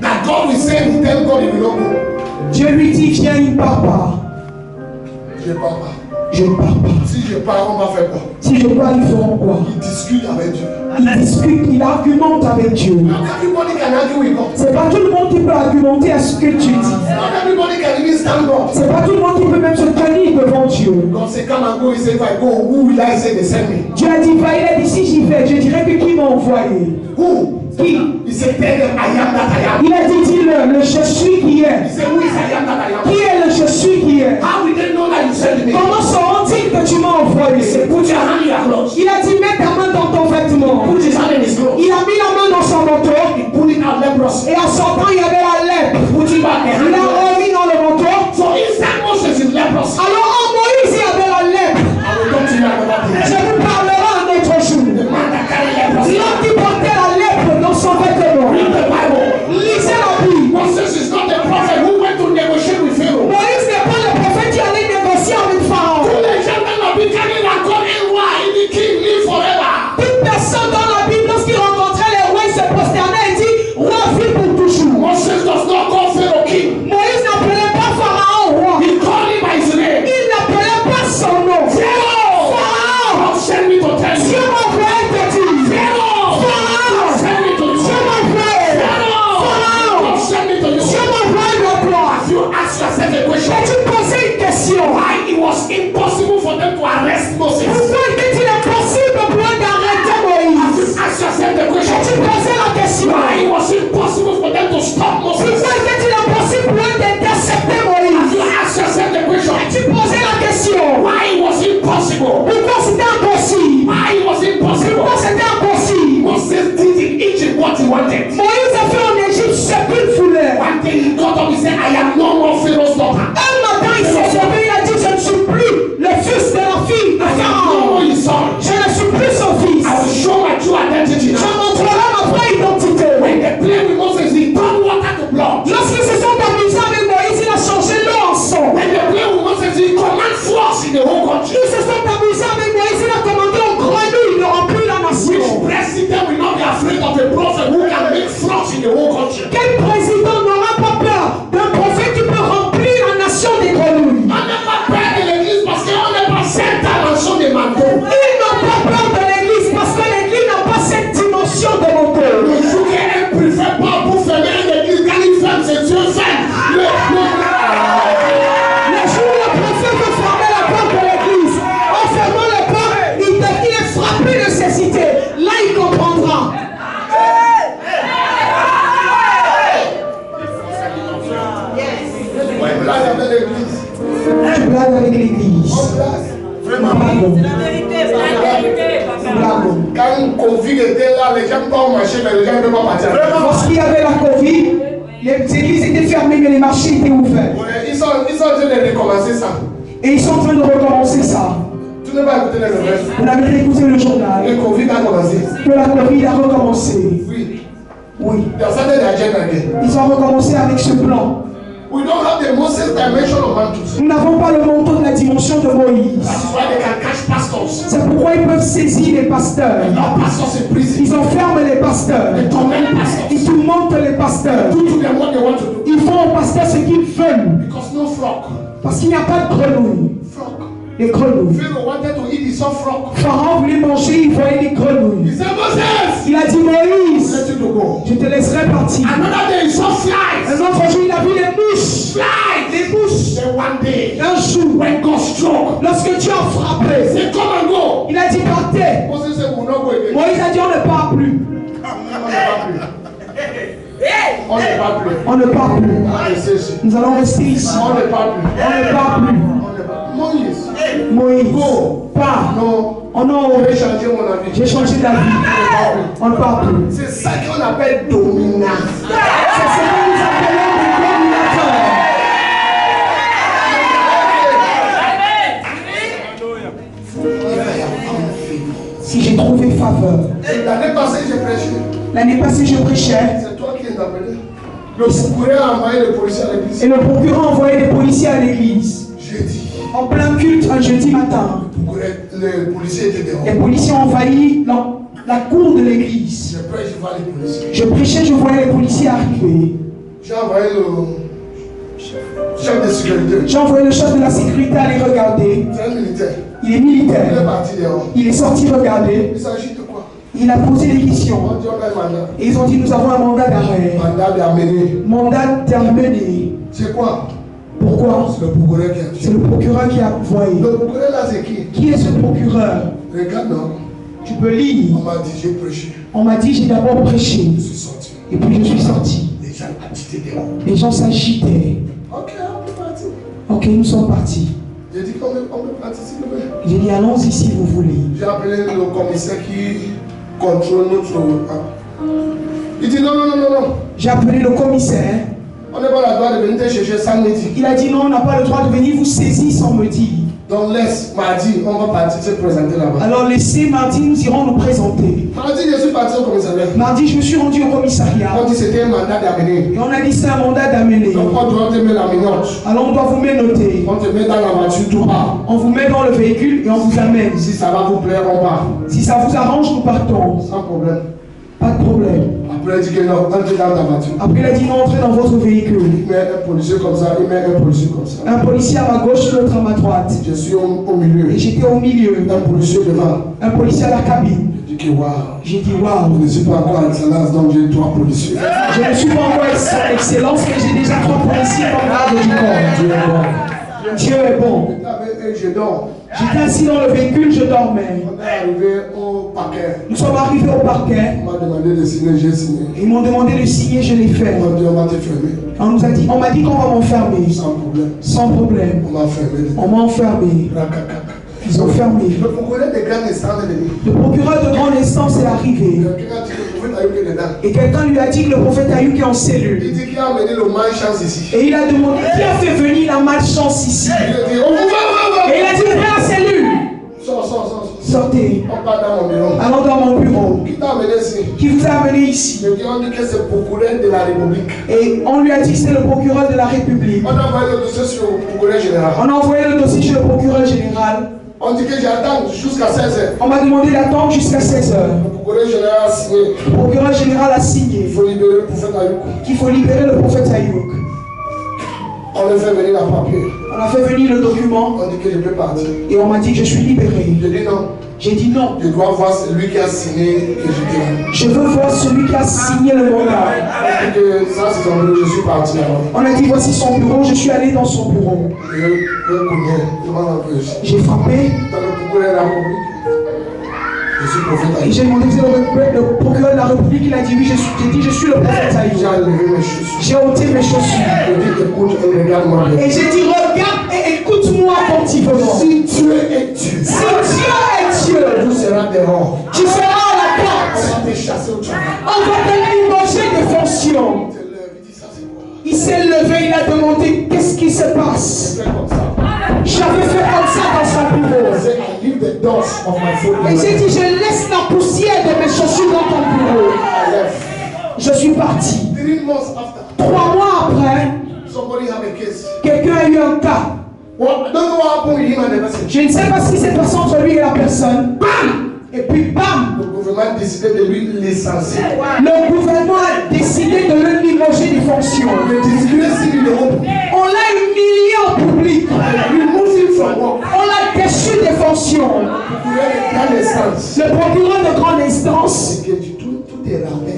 [SPEAKER 1] that God will say and tell God he will not go.
[SPEAKER 3] Dieu lui dit, viens, il ne part pas.
[SPEAKER 1] Je pars pas.
[SPEAKER 3] Je ne pars pas.
[SPEAKER 1] Si je pars, on va faire quoi?
[SPEAKER 3] Si je pars, ils feront quoi?
[SPEAKER 1] Il discute avec Dieu.
[SPEAKER 3] Il discute, il argumente avec Dieu.
[SPEAKER 1] Not everybody can argue with God.
[SPEAKER 3] C'est pas tout le monde qui peut argumenter à ce que tu dis.
[SPEAKER 1] Not everybody can even stand God.
[SPEAKER 3] C'est pas tout le monde qui peut même se tenir devant Dieu.
[SPEAKER 1] God say, come and go. He said, if I go, who will I say they send me?
[SPEAKER 3] Dieu a dit, va, il a dit, si j'y vais, je dirais que qui m'a envoyé?
[SPEAKER 1] Who?
[SPEAKER 3] Qui?
[SPEAKER 1] He said, tell them I am that I am.
[SPEAKER 3] Il a dit, dis-le, le je suis qui
[SPEAKER 1] He
[SPEAKER 3] est.
[SPEAKER 1] said, who is I am that I am?
[SPEAKER 3] Qui est le je suis qui est?
[SPEAKER 1] How will they know that you sent me?
[SPEAKER 3] Comment sauront-ils que tu m'as
[SPEAKER 1] He
[SPEAKER 3] envoyé?
[SPEAKER 1] said, put your hand in your clothes.
[SPEAKER 3] Il a dit, mets ta main dans ton vêtement.
[SPEAKER 1] Put his hand in his clothes.
[SPEAKER 3] Il a mis la main dans son manteau.
[SPEAKER 1] He pulled it out leprosy.
[SPEAKER 3] Et en sortant, il y avait la lèpre.
[SPEAKER 1] Put it back the
[SPEAKER 3] Il
[SPEAKER 1] hand.
[SPEAKER 3] a remis dans le manteau.
[SPEAKER 1] So inside Moses is leprosy.
[SPEAKER 3] Alors en Moïse, il y ask yourself a question?
[SPEAKER 2] Peux-tu poser une question?
[SPEAKER 3] Why it was impossible for them to arrest Moses?
[SPEAKER 2] Pourquoi était-il impossible pour eux d'arrêter Moïse?
[SPEAKER 3] Ask yourself the question.
[SPEAKER 2] Peux-tu poser la question?
[SPEAKER 3] Why it was impossible for them to stop Moses?
[SPEAKER 2] Pourquoi était-il impossible pour eux d'intercepter Moïse?
[SPEAKER 3] Ask yourself the question.
[SPEAKER 2] Peux-tu poser la question?
[SPEAKER 3] Why it was impossible?
[SPEAKER 2] Pourquoi c'était impossible?
[SPEAKER 3] Why it was impossible?
[SPEAKER 2] Pourquoi c'était impossible?
[SPEAKER 3] Moses did in Egypt what he wanted.
[SPEAKER 2] Moïse a fait en Égypte ce qu'il voulait.
[SPEAKER 3] One day he got up, he said, I am no more Pharaoh's daughter.
[SPEAKER 2] Un matin, il s'est levé, il a dit, je ne suis plus le fils de la fille de
[SPEAKER 3] I am no
[SPEAKER 2] Pharaon.
[SPEAKER 3] more his son.
[SPEAKER 2] Je ne suis plus son fils.
[SPEAKER 3] I will show my true identity.
[SPEAKER 2] Je montrerai ma vraie identité.
[SPEAKER 3] When they played with Moses, he turned water to blood.
[SPEAKER 2] Lorsqu'ils se sont amusés avec Moïse, il a changé l'eau en sang.
[SPEAKER 3] When they played with Moses, he commanded floods in the whole country.
[SPEAKER 2] Ils se sont amusés avec Moïse, il a commandé aux grenouilles de remplir la nation.
[SPEAKER 3] Which president will not be afraid of a prophet who can make floods in the whole country?
[SPEAKER 2] Quel président n'aura pas peur d'un prophète qui peut remplir la nation des grenouilles?
[SPEAKER 3] On n'a pas peur de l'église parce qu'on n'est pas cette dimension de manteau.
[SPEAKER 2] Ils n'ont pas peur de l'église parce que l'église n'a pas cette dimension de manteau.
[SPEAKER 3] Le jour qu'un préfet part pour fermer une église, quand il ferme ses yeux, ferme.
[SPEAKER 2] Le jour où le prophète veut fermer la porte de l'église, en fermant la porte, il est frappé de cécité. Là, il comprendra.
[SPEAKER 3] Ouais, blague avec l'église.
[SPEAKER 2] Tu blagues avec l'église.
[SPEAKER 3] On blague. Vraiment.
[SPEAKER 2] Blague.
[SPEAKER 3] Quand Covid était là, les gens ne peuvent pas marcher, mais les gens ne peuvent pas partir.
[SPEAKER 2] Lorsqu'il y avait la Covid, les églises étaient fermées, mais les marchés étaient ouverts.
[SPEAKER 3] Ouais, ils sont en train de recommencer ça.
[SPEAKER 2] Et ils sont en train de recommencer ça.
[SPEAKER 3] Tu n'as pas écouté les nouvelles.
[SPEAKER 2] Vous n'avez pas écouté le journal.
[SPEAKER 3] Le Covid a commencé.
[SPEAKER 2] Que la Covid a recommencé.
[SPEAKER 3] Oui.
[SPEAKER 2] Oui.
[SPEAKER 3] There are certain agenda again.
[SPEAKER 2] Ils ont recommencé avec ce plan.
[SPEAKER 3] We don't have the Moses dimension of mantles.
[SPEAKER 2] Nous n'avons pas le manteau de la dimension de Moïse.
[SPEAKER 3] That is why they can catch pastors.
[SPEAKER 2] C'est pourquoi ils peuvent saisir les pasteurs.
[SPEAKER 3] Not pastors in prison.
[SPEAKER 2] Ils enferment les pasteurs.
[SPEAKER 3] They torment pastors.
[SPEAKER 2] Ils tourmentent les pasteurs.
[SPEAKER 3] Do to them what they want to do.
[SPEAKER 2] Ils font aux pasteurs ce qu'ils veulent.
[SPEAKER 3] Because no flock.
[SPEAKER 2] Parce qu'il n'y a pas de grenouilles.
[SPEAKER 3] Flock.
[SPEAKER 2] Les grenouilles.
[SPEAKER 3] Pharaoh wanted to eat his own flock.
[SPEAKER 2] Pharaon voulait manger, il voyait les
[SPEAKER 3] He
[SPEAKER 2] grenouilles.
[SPEAKER 3] said, Moses,
[SPEAKER 2] Il a dit, Moïse,
[SPEAKER 3] let you to go.
[SPEAKER 2] je te laisserai partir.
[SPEAKER 3] Another day he saw flies.
[SPEAKER 2] Un autre jour, il a vu les mouches.
[SPEAKER 3] Flies.
[SPEAKER 2] Les mouches.
[SPEAKER 3] Then one day,
[SPEAKER 2] Un jour,
[SPEAKER 3] when God struck,
[SPEAKER 2] lorsque tu as
[SPEAKER 3] he
[SPEAKER 2] frappé,
[SPEAKER 3] said, come and go.
[SPEAKER 2] il a dit, partez.
[SPEAKER 3] Moses said, we will not go again.
[SPEAKER 2] Moïse a dit, on ne part plus.
[SPEAKER 3] On ne part plus.
[SPEAKER 2] On ne part plus.
[SPEAKER 3] On reste ici.
[SPEAKER 2] Nous allons rester ici.
[SPEAKER 3] On ne part plus.
[SPEAKER 2] On ne part plus.
[SPEAKER 3] On ne part plus. Moïse,
[SPEAKER 2] Moïse,
[SPEAKER 3] go.
[SPEAKER 2] pars.
[SPEAKER 3] Non.
[SPEAKER 2] Oh non,
[SPEAKER 3] Je vais changer mon avis.
[SPEAKER 2] j'ai changé d'avis. On ne part plus.
[SPEAKER 3] C'est ça qu'on appelle dominance.
[SPEAKER 2] C'est ce que nous appelons des dominateurs. Si j'ai trouvé faveur.
[SPEAKER 3] L'année passée, j'ai prêché.
[SPEAKER 2] L'année passée, je prêchais.
[SPEAKER 3] C'est toi qui es appelé. Le procureur a envoyé le policier à l'église.
[SPEAKER 2] Et le procureur envoyait des policiers à l'église.
[SPEAKER 3] Jeudi.
[SPEAKER 2] En plein culte, un jeudi matin.
[SPEAKER 3] Le policier était dehors.
[SPEAKER 2] Les policiers ont envahi la cour de l'église.
[SPEAKER 3] Je prêche, je vois les policiers.
[SPEAKER 2] Je prêchais, je voyais les policiers arriver.
[SPEAKER 3] J'ai envoyé le chef de sécurité.
[SPEAKER 2] J'ai envoyé le chef de la sécurité à les regarder.
[SPEAKER 3] C'est un militaire.
[SPEAKER 2] Il est
[SPEAKER 3] Il est
[SPEAKER 2] militaire.
[SPEAKER 3] parti dehors.
[SPEAKER 2] Il est sorti regarder.
[SPEAKER 3] Il s'agit de quoi?
[SPEAKER 2] Il a posé des
[SPEAKER 3] On
[SPEAKER 2] questions.
[SPEAKER 3] dit on a un mandat.
[SPEAKER 2] Et ils ont dit, nous avons un mandat d'arrêt.
[SPEAKER 3] Mandat d'amener.
[SPEAKER 2] Mandat terminé.
[SPEAKER 3] C'est quoi?
[SPEAKER 2] Pourquoi?
[SPEAKER 3] C'est le procureur qui a
[SPEAKER 2] C'est
[SPEAKER 3] tué.
[SPEAKER 2] le procureur qui a envoyé.
[SPEAKER 3] Le procureur là, c'est qui?
[SPEAKER 2] Qui est ce procureur?
[SPEAKER 3] Regarde, non.
[SPEAKER 2] Tu peux lire.
[SPEAKER 3] On m'a dit, j'ai prêché.
[SPEAKER 2] On m'a dit, j'ai d'abord prêché.
[SPEAKER 3] Je suis sorti.
[SPEAKER 2] Et puis je suis sorti.
[SPEAKER 3] Les gens agitaient dehors.
[SPEAKER 2] Les gens s'agitaient.
[SPEAKER 3] Ok, on peut partir.
[SPEAKER 2] Ok, nous sommes partis.
[SPEAKER 3] J'ai dit qu'on peut partir s'il vous plaît.
[SPEAKER 2] J'ai dit, allons-y si vous voulez.
[SPEAKER 3] J'ai appelé le commissaire qui contrôle notre. Il dit non, non, non, non, non.
[SPEAKER 2] J'ai appelé le commissaire.
[SPEAKER 3] On n'a pas le droit de venir te chercher sans me dire.
[SPEAKER 2] Il a dit, non, on n'a pas le droit de venir vous saisir sans me dire.
[SPEAKER 3] Donc laisse, mardi, on va partir se présenter là-bas.
[SPEAKER 2] Alors laissez mardi, nous irons nous présenter.
[SPEAKER 3] Mardi, je suis parti au commissariat.
[SPEAKER 2] Mardi, je me suis rendu au commissariat.
[SPEAKER 3] On dit c'était un mandat d'amener.
[SPEAKER 2] Et on a dit c'est un mandat d'amener.
[SPEAKER 3] Donc on doit te mettre la minute.
[SPEAKER 2] Alors on doit vous ménoter.
[SPEAKER 3] On te met dans la voiture tout bas.
[SPEAKER 2] On vous met dans le véhicule et on vous amène.
[SPEAKER 3] Si ça va vous plaire, on part.
[SPEAKER 2] Si ça vous arrange, nous partons.
[SPEAKER 3] Sans problème.
[SPEAKER 2] Pas de problème.
[SPEAKER 3] Après, il dit que non, entre dans ta voiture.
[SPEAKER 2] Après, il a dit non, entrez dans votre véhicule.
[SPEAKER 3] Il met un policier comme ça, il met un policier comme ça.
[SPEAKER 2] Un policier à ma gauche, l'autre à ma droite.
[SPEAKER 3] Je suis au milieu.
[SPEAKER 2] Et j'étais au milieu.
[SPEAKER 3] Un policier devant.
[SPEAKER 2] Un policier à la cabine.
[SPEAKER 3] Je dis que waouh.
[SPEAKER 2] J'ai dit waouh.
[SPEAKER 3] Je ne suis pas encore à l'excellence, donc j'ai 3 policiers.
[SPEAKER 2] Je ne suis pas encore excellence, mais j'ai déjà 3 policiers dans le garde du corps. Dieu est bon.
[SPEAKER 3] Je dors.
[SPEAKER 2] J'étais assis dans le véhicule, je dormais.
[SPEAKER 3] On est arrivé au parquet.
[SPEAKER 2] Nous sommes arrivés au parquet.
[SPEAKER 3] On m'a demandé de signer, j'ai signé.
[SPEAKER 2] Ils m'ont demandé de signer, je l'ai fait.
[SPEAKER 3] On m'a dit, on va te fermer.
[SPEAKER 2] On m'a dit qu'on va m'enfermer.
[SPEAKER 3] Sans problème.
[SPEAKER 2] Sans problème.
[SPEAKER 3] On m'a fermé.
[SPEAKER 2] On m'a enfermé. Ils ont fermé.
[SPEAKER 3] Le procureur de grande instance est venu.
[SPEAKER 2] Le procureur de grande instance est arrivé.
[SPEAKER 3] Quelqu'un a dit que le prophète Ayouk est dedans.
[SPEAKER 2] Et quelqu'un lui a dit que le prophète Ayouk est en cellule.
[SPEAKER 3] Il dit qu'il a amené le malchance ici.
[SPEAKER 2] Et il a demandé qui a fait venir la malchance ici.
[SPEAKER 3] Il a dit, on vous va.
[SPEAKER 2] Et il a dit, viens à la cellule.
[SPEAKER 3] Sors.
[SPEAKER 2] Sortez.
[SPEAKER 3] On part dans mon bureau.
[SPEAKER 2] Allons dans mon bureau.
[SPEAKER 3] Qui t'a amené ici?
[SPEAKER 2] Qui vous a amené ici?
[SPEAKER 3] On dit que c'est le procureur de la République.
[SPEAKER 2] Et on lui a dit que c'est le procureur de la République.
[SPEAKER 3] On a envoyé le dossier sur le procureur général.
[SPEAKER 2] On a envoyé le dossier chez le procureur général.
[SPEAKER 3] On dit que j'attends jusqu'à 16h.
[SPEAKER 2] On m'a demandé d'attendre jusqu'à 16h.
[SPEAKER 3] Le procureur général a signé.
[SPEAKER 2] Le procureur général a signé
[SPEAKER 3] Il faut libérer le prophète Ayouk.
[SPEAKER 2] qu'il faut libérer le prophète Ayouk.
[SPEAKER 3] On a fait venir la papier.
[SPEAKER 2] On a fait venir le document
[SPEAKER 3] On dit que je peux partir.
[SPEAKER 2] et on m'a dit que je suis libéré.
[SPEAKER 3] Je dis non.
[SPEAKER 2] J'ai dit non.
[SPEAKER 3] Je dois voir celui qui a signé que je dis.
[SPEAKER 2] Je veux voir celui qui a signé le mandat.
[SPEAKER 3] On dit que ça c'est son bureau, je suis parti alors.
[SPEAKER 2] On a dit voici son bureau, je suis allé dans son bureau.
[SPEAKER 3] Je connais. Demande un peu.
[SPEAKER 2] J'ai frappé
[SPEAKER 3] Dans le procureur de la République. Je suis prophète
[SPEAKER 2] et
[SPEAKER 3] Ayouk.
[SPEAKER 2] j'ai demandé si le procureur de la République, il a dit oui, j'ai dit je suis le prophète
[SPEAKER 3] J'ai
[SPEAKER 2] Ayouk.
[SPEAKER 3] enlevé mes chaussures.
[SPEAKER 2] J'ai ôté mes chaussures.
[SPEAKER 3] Je dis écoute et regarde-moi bien.
[SPEAKER 2] Et j'ai dit regarde et écoute-moi attentivement.
[SPEAKER 3] Si Dieu est Dieu,
[SPEAKER 2] Si Dieu est Dieu,
[SPEAKER 3] tu seras dehors.
[SPEAKER 2] tu seras à la
[SPEAKER 3] On
[SPEAKER 2] porte.
[SPEAKER 3] va te chasser au travail.
[SPEAKER 2] On va te limoger de fonction.
[SPEAKER 3] Il dit ça c'est quoi?
[SPEAKER 2] Il s'est levé, il a demandé qu'est-ce qui se passe.
[SPEAKER 3] Fais comme ça.
[SPEAKER 2] J'avais fait comme ça dans son bureau.
[SPEAKER 3] Say, I leave the dust of my foot.
[SPEAKER 2] Et j'ai dit, je laisse la poussière de mes chaussures dans ton bureau.
[SPEAKER 3] I left.
[SPEAKER 2] Je suis parti.
[SPEAKER 3] 3 months after,
[SPEAKER 2] 3 mois après,
[SPEAKER 3] somebody have a case.
[SPEAKER 2] quelqu'un a eu un cas.
[SPEAKER 3] Well, I don't know what happened with him and the person.
[SPEAKER 2] Je ne sais pas ce qui s'est passé entre lui et la personne. Bam! Et puis bam!
[SPEAKER 3] Le gouvernement a décidé de lui licencier.
[SPEAKER 2] Le gouvernement a décidé de le limoger des fonctions.
[SPEAKER 3] De distribuer 6 000 euros.
[SPEAKER 2] On l'a humilié en public.
[SPEAKER 3] Remove him from work.
[SPEAKER 2] On l'a déchu des fonctions.
[SPEAKER 3] Pour une grande instance.
[SPEAKER 2] Le procureur de grande instance
[SPEAKER 3] C'est que tout est rappelé.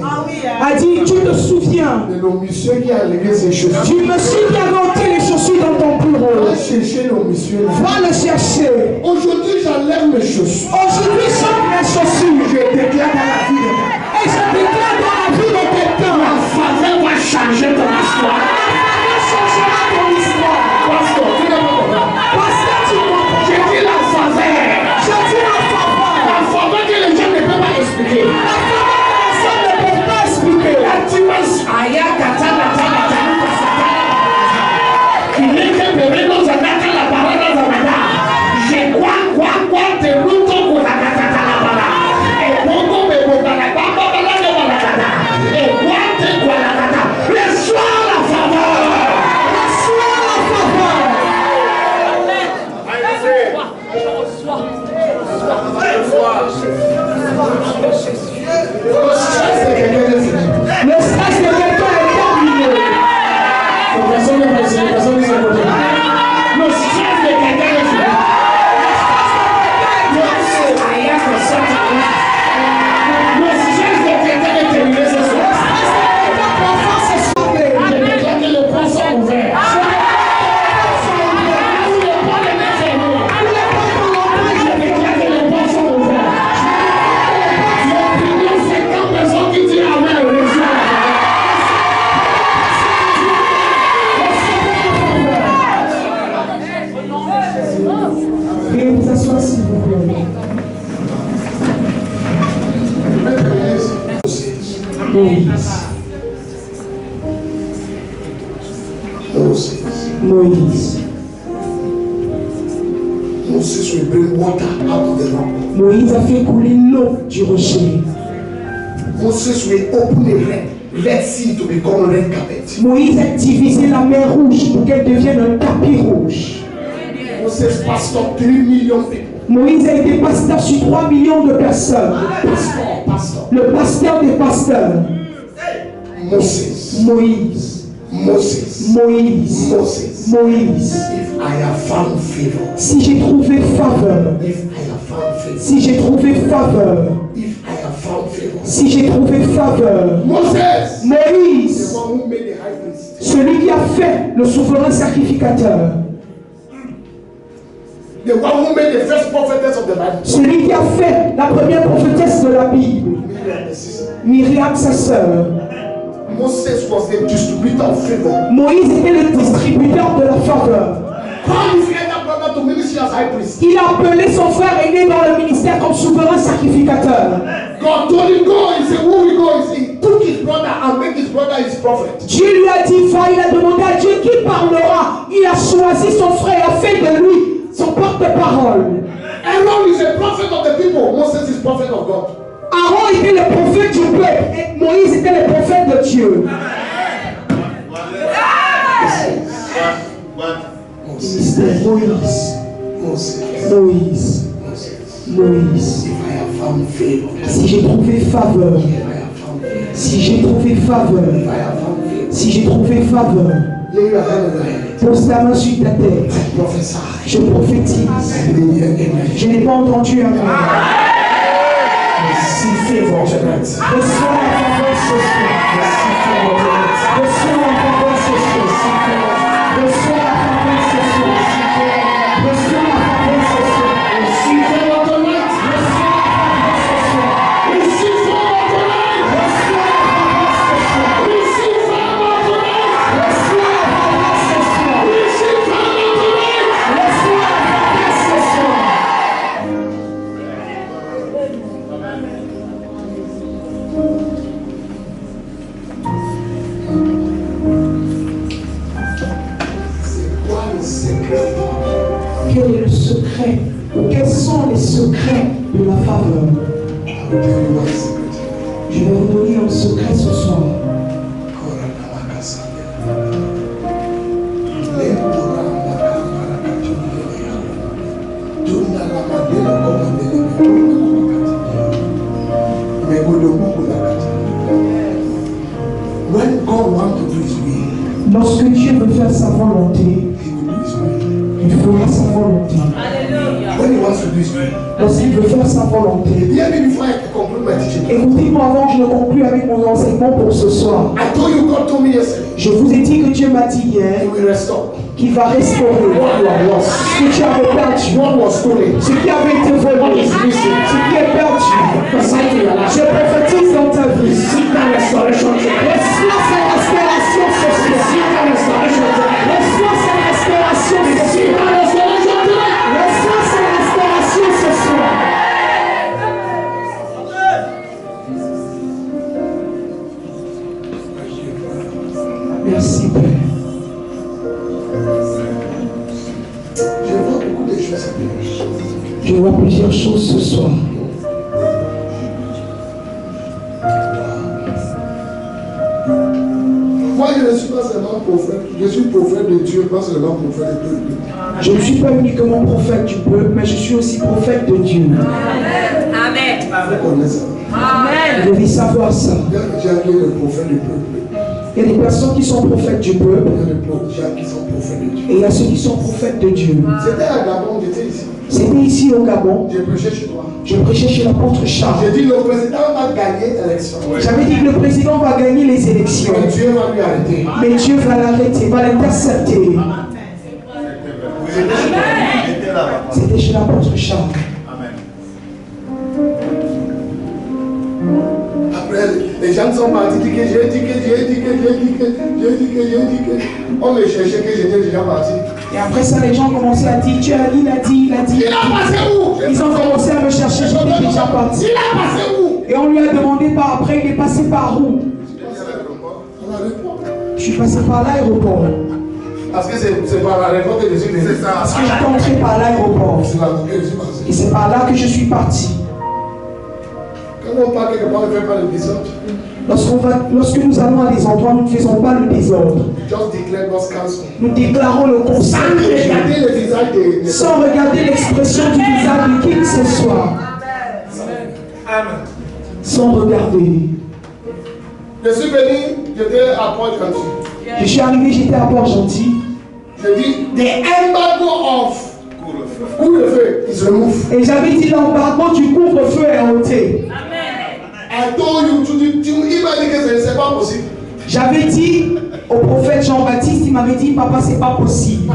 [SPEAKER 2] a dit, tu te souviens
[SPEAKER 3] De le monsieur qui a enlevé ses chaussures.
[SPEAKER 2] du monsieur qui avait ôté les chaussures dans ton bureau.
[SPEAKER 3] Va chercher le monsieur là.
[SPEAKER 2] Va le chercher.
[SPEAKER 3] Aujourd'hui, j'enlève mes chaussures.
[SPEAKER 2] Aujourd'hui, j'enlève mes chaussures.
[SPEAKER 3] Je déclare dans la vie de quelqu'un.
[SPEAKER 2] Et je déclare dans la vie de quelqu'un.
[SPEAKER 3] La faveur va changer ton histoire.
[SPEAKER 2] Ça changera ton histoire.
[SPEAKER 3] Pasteur, tu n'as pas compris.
[SPEAKER 2] Parce que tu comprends.
[SPEAKER 3] J'ai dit la faveur.
[SPEAKER 2] Je dis la faveur.
[SPEAKER 3] La faveur que les gens ne peuvent pas expliquer.
[SPEAKER 2] La faveur que personne ne peut pas expliquer.
[SPEAKER 3] La dimanche, aya katana tana tana tana. Il est que bébé dans un acte la parole dans un matin. J'ai quoi te luto pour la katana la parole. Et bongo me bonga la bamba bala de la katana. Et quoi la katana. Reçois la faveur.
[SPEAKER 2] Reçois la faveur. Le stress de quelqu'un est terminé.
[SPEAKER 3] Le stress de quelqu'un est fini. Le stress de quelqu'un est terminé ce soir. Je déclare que les ponts sont ouverts. Tous les ponts sont fermés. Je déclare que les ponts sont ouverts. Le premier 50 personnes qui disent Amen, reçoit.
[SPEAKER 2] Veuillez vous asseoir s'il vous plaît. Moïse.
[SPEAKER 3] Moses will bring water out of the rock.
[SPEAKER 2] Moïse a fait couler l'eau du rocher.
[SPEAKER 3] Moses will open the red sea to become red carpet.
[SPEAKER 2] Moïse a divisé la mer rouge pour qu'elle devienne un tapis rouge.
[SPEAKER 3] Moses pastored 3 million people.
[SPEAKER 2] Moïse a été pasteur sur 3 millions de personnes.
[SPEAKER 3] Pastor.
[SPEAKER 2] Le pasteur des pasteurs.
[SPEAKER 3] Moses.
[SPEAKER 2] Moïse.
[SPEAKER 3] Moses.
[SPEAKER 2] Moïse.
[SPEAKER 3] Moses.
[SPEAKER 2] Moïse.
[SPEAKER 3] If I have found favor.
[SPEAKER 2] Si j'ai trouvé faveur.
[SPEAKER 3] If I have found favor.
[SPEAKER 2] Si j'ai trouvé faveur.
[SPEAKER 3] If I have found favor.
[SPEAKER 2] Si j'ai trouvé faveur.
[SPEAKER 3] Moses. The
[SPEAKER 2] Moïse.
[SPEAKER 3] one who made the high priest.
[SPEAKER 2] Celui qui a fait le souverain sacrificateur.
[SPEAKER 3] The one who made the first prophetess of the Bible.
[SPEAKER 2] Celui qui a fait la première prophétesse de la Bible. Myriam, sa sœur.
[SPEAKER 3] Moses was the distributor of favor.
[SPEAKER 2] Moïse était le distributeur de la faveur.
[SPEAKER 3] Called his elder brother to ministry as high priest.
[SPEAKER 2] Il a appelé son frère aîné dans le ministère comme souverain sacrificateur.
[SPEAKER 3] God told him go. He said, who will go? He took his brother and made his brother his prophet.
[SPEAKER 2] Dieu lui a dit, va, il a demandé à Dieu qui parlera. Il a choisi son frère et a fait de lui son porte-parole.
[SPEAKER 3] Aaron is a prophet of the people. Moses is prophet of God.
[SPEAKER 2] Aaron était le prophète du peuple et Moïse était le prophète de Dieu. Moïse. Si j'ai trouvé faveur, si j'ai trouvé faveur, si j'ai trouvé faveur, pose la main sur ta tête. Je prophétise. Je n'ai pas entendu un mot. Reçois la faveur ce soir. Reçois la faveur ce soir. Reçois la faveur ce soir. Reçois la faveur ce soir. Receive favor tonight. Reçois la faveur tonight. Reçois la faveur ce soir. Reçois la faveur tonight. Reçois la faveur ce soir. Quel est le secret? Quels sont les secrets de la faveur? Je vais vous donner un secret ce soir.
[SPEAKER 3] When God wants to do his will,
[SPEAKER 2] Lorsque Dieu veut faire sa volonté,
[SPEAKER 3] he will do his will.
[SPEAKER 2] il fera sa volonté.
[SPEAKER 3] When he wants to do his will.
[SPEAKER 2] Lorsqu'il veut faire sa volonté.
[SPEAKER 3] Hear me before I conclude my teaching.
[SPEAKER 2] Écoutez-moi avant que je ne conclue avec mon enseignement pour ce soir.
[SPEAKER 3] I told you, God told me yesterday,
[SPEAKER 2] Je vous ai dit que Dieu m'a dit hier
[SPEAKER 3] he will restore
[SPEAKER 2] qu'il va restaurer
[SPEAKER 3] what you have lost,
[SPEAKER 2] ce que tu avais perdu,
[SPEAKER 3] what was stolen.
[SPEAKER 2] ce qui avait été volé, ce qui est perdu. Je prophétise dans ta vie. Reçois sa restauration ce soir. Reçois sa restauration ce soir. Reçois sa restauration ce soir. Merci Père.
[SPEAKER 3] Je vois beaucoup de choses.
[SPEAKER 2] Je vois plusieurs choses ce soir.
[SPEAKER 3] Moi, je ne suis pas seulement prophète, je suis prophète de Dieu, pas seulement prophète de Dieu.
[SPEAKER 2] Je ne suis pas uniquement prophète du peuple, mais je suis aussi prophète de Dieu.
[SPEAKER 5] Amen.
[SPEAKER 3] Vous connaissez ça.
[SPEAKER 5] Amen.
[SPEAKER 2] Vous devez savoir ça.
[SPEAKER 3] J'ai appelé le prophète du peuple.
[SPEAKER 2] Il y a des personnes qui sont prophètes du peuple
[SPEAKER 3] Il y a des gens qui sont prophètes de Dieu.
[SPEAKER 2] et il y a ceux qui sont prophètes de Dieu.
[SPEAKER 3] C'était à Gabon, j'étais ici.
[SPEAKER 2] C'était ici au Gabon.
[SPEAKER 3] J'ai prêché chez toi.
[SPEAKER 2] Je prêchais chez l'apôtre Charles.
[SPEAKER 3] J'ai dit le président va gagner l'élection.
[SPEAKER 2] J'avais dit que le président va gagner les élections.
[SPEAKER 3] Mais Dieu va lui arrêter.
[SPEAKER 2] Mais Dieu va l'arrêter, va l'intercepter. C'était chez l'apôtre Charles.
[SPEAKER 3] Après, les gens sont partis, dit que j'ai dit que. On me cherchait que j'étais déjà parti.
[SPEAKER 2] Et après ça, les gens commençaient à dire, il a dit.
[SPEAKER 3] Il a passé où?
[SPEAKER 2] Ils ont commencé à me chercher, j'étais déjà parti.
[SPEAKER 3] Il a passé où?
[SPEAKER 2] Et on lui a demandé par après, il est passé par où?
[SPEAKER 3] On a répondu.
[SPEAKER 2] Je suis passé par l'aéroport.
[SPEAKER 3] Parce que c'est par la réponse que je suis venu.
[SPEAKER 2] Parce que j'étais entré par l'aéroport.
[SPEAKER 3] C'est là que je suis passé.
[SPEAKER 2] Et c'est par là que je suis parti.
[SPEAKER 3] Quand on part quelque part, on ne fait pas le désordre.
[SPEAKER 2] Lorsque nous allons à des endroits, nous ne faisons pas le désordre.
[SPEAKER 3] Just declare God's counsel.
[SPEAKER 2] Nous déclarons le conseil
[SPEAKER 3] Sans
[SPEAKER 2] de Dieu.
[SPEAKER 3] regarder le visage de.
[SPEAKER 2] Sans regarder l'expression du visage de qui que ce soit. Sans regarder.
[SPEAKER 3] Je suis venu, j'étais à Port-Gentil.
[SPEAKER 2] Je suis arrivé, j'étais à Port-Gentil.
[SPEAKER 3] Je dis, the embargo of couvre-feu is removed.
[SPEAKER 2] Et j'avais dit l'embargo du couvre-feu est ôté.
[SPEAKER 3] I told you, il m'a dit que ce n'est pas possible.
[SPEAKER 2] J'avais dit, Au prophète Jean-Baptiste, il m'avait dit, papa, c'est pas possible.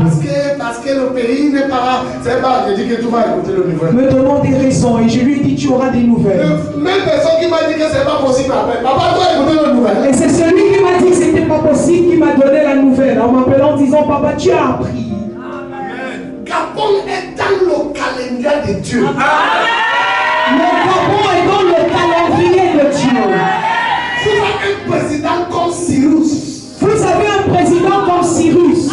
[SPEAKER 3] Parce que le pays n'est pas... C'est pas, je dis que tu vas écouter le nouvelle.
[SPEAKER 2] Me donnant des raisons et je lui ai dit, tu auras des nouvelles.
[SPEAKER 3] Même personne qui m'a dit que c'est pas possible après. Papa, toi, écouter le nouvelle.
[SPEAKER 2] Et c'est celui qui m'a dit que c'était pas possible qui m'a donné la nouvelle en m'appelant en disant, papa, tu as appris.
[SPEAKER 3] Gabon est dans le calendrier de Dieu.
[SPEAKER 2] Le Gabon est dans le calendrier de Dieu.
[SPEAKER 3] Vous avez un président comme Cyrus.
[SPEAKER 2] Vous avez un président comme Cyrus.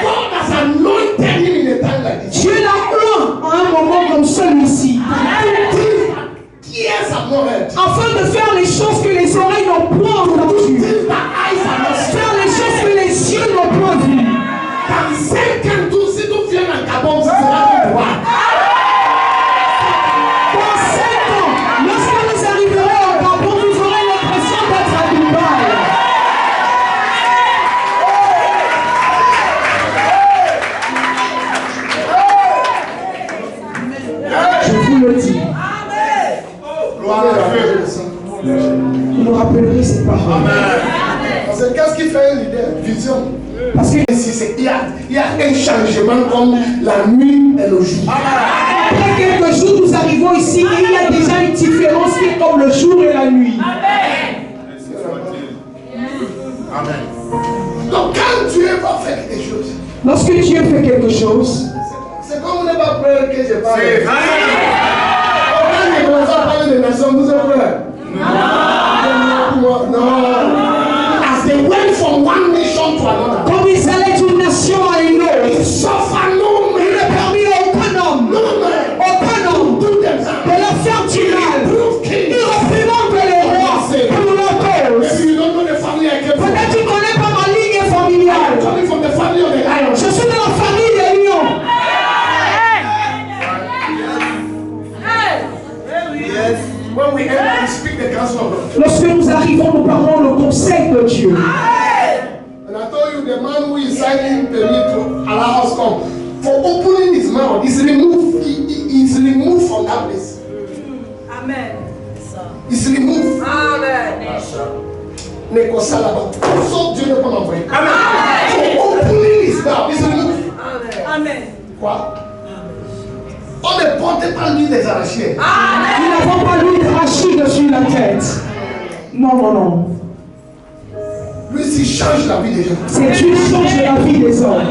[SPEAKER 3] God has anointed him in a time like this.
[SPEAKER 2] Dieu l'a oint à un moment comme celui-ci.
[SPEAKER 3] Tears have not heard.
[SPEAKER 2] Afin de faire les choses que les oreilles n'ont point entendues.
[SPEAKER 3] Things that eyes have not seen.
[SPEAKER 2] Faire les choses que les yeux n'ont point vues.
[SPEAKER 3] Dans 5 ans, si tu viens à Gabon, tu seras comme toi.
[SPEAKER 2] Dans 5 ans, lorsque vous arriverez au Gabon, vous aurez l'impression d'être à Dubaï. Je vous le dis.
[SPEAKER 3] Gloire à Dieu.
[SPEAKER 2] Vous me rappellerez ces paroles.
[SPEAKER 3] Parce que qu'est-ce qui fait un leader? Vision.
[SPEAKER 2] Parce que
[SPEAKER 3] Il y a un changement comme la nuit et le jour.
[SPEAKER 2] après quelques jours, nous arrivons ici et il y a déjà une différence qui est comme le jour et la nuit.
[SPEAKER 3] Amen. Donc quand Dieu va faire quelque chose,
[SPEAKER 2] Lorsque Dieu fait quelque chose,
[SPEAKER 3] c'est comme on n'est pas prêt que je parle. Quand je commence à parler des nations, vous êtes prêts? Non. As they went from one nation to another,
[SPEAKER 2] comme ils allaient d'une nation à une autre,
[SPEAKER 3] it suffered no
[SPEAKER 2] il ne
[SPEAKER 3] man.
[SPEAKER 2] permit à aucun homme de leur faire du mal. Il reprimande les rois pour leur cause.
[SPEAKER 3] Maybe you don't know the family I came from.
[SPEAKER 2] Peut-être tu ne connais pas ma ligne
[SPEAKER 3] I'm
[SPEAKER 2] familiale.
[SPEAKER 3] coming from the family of the lion.
[SPEAKER 2] Je suis de la famille des lions.
[SPEAKER 3] Yes. When we enter, we speak the counsel of God.
[SPEAKER 2] Lorsque nous arrivons, nous parlons le conseil de Dieu.
[SPEAKER 3] And I told you the man who is signing permit to allow us come for opening his mouth is removed. He is removed from that place.
[SPEAKER 5] Amen.
[SPEAKER 3] He's removed.
[SPEAKER 5] Amen.
[SPEAKER 3] Nekosalaba. So Dieu ne peut m'envoyer. Amen. For opening his mouth is removed.
[SPEAKER 5] Amen.
[SPEAKER 3] Quoi? On ne portait pas lui des arrachés.
[SPEAKER 2] Nous n'avons pas l'huile d'arachide sur la tête. Non.
[SPEAKER 3] Lui, s'il change la vie des gens.
[SPEAKER 2] C'est Dieu qui change la vie des hommes.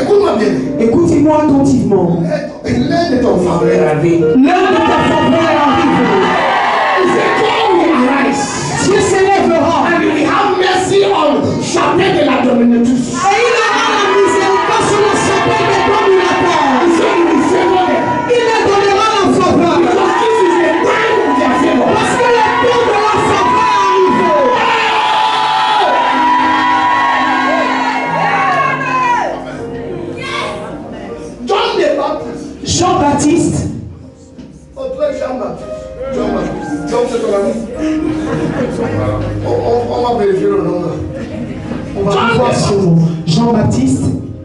[SPEAKER 3] Écoute-moi bien.
[SPEAKER 2] Écoutez-moi attentivement.
[SPEAKER 3] L'un de ton faveur est arrivé.
[SPEAKER 2] L'heure de ta faveur est arrivée.
[SPEAKER 3] C'est quand we arise.
[SPEAKER 2] Dieu s'élèvera.
[SPEAKER 3] And we have mercy on chapelle de la dominatrice.
[SPEAKER 2] Et il aura la miséricorde sur la chapelle des dominateurs. Il leur donnera la faveur. Parce que le temps de la faveur est arrivé. Jean-Baptiste.
[SPEAKER 3] Autre Jean-Baptiste. Jean, c'est ton ami. On va vérifier le nom là.
[SPEAKER 2] On va voir son nom. Jean-Baptiste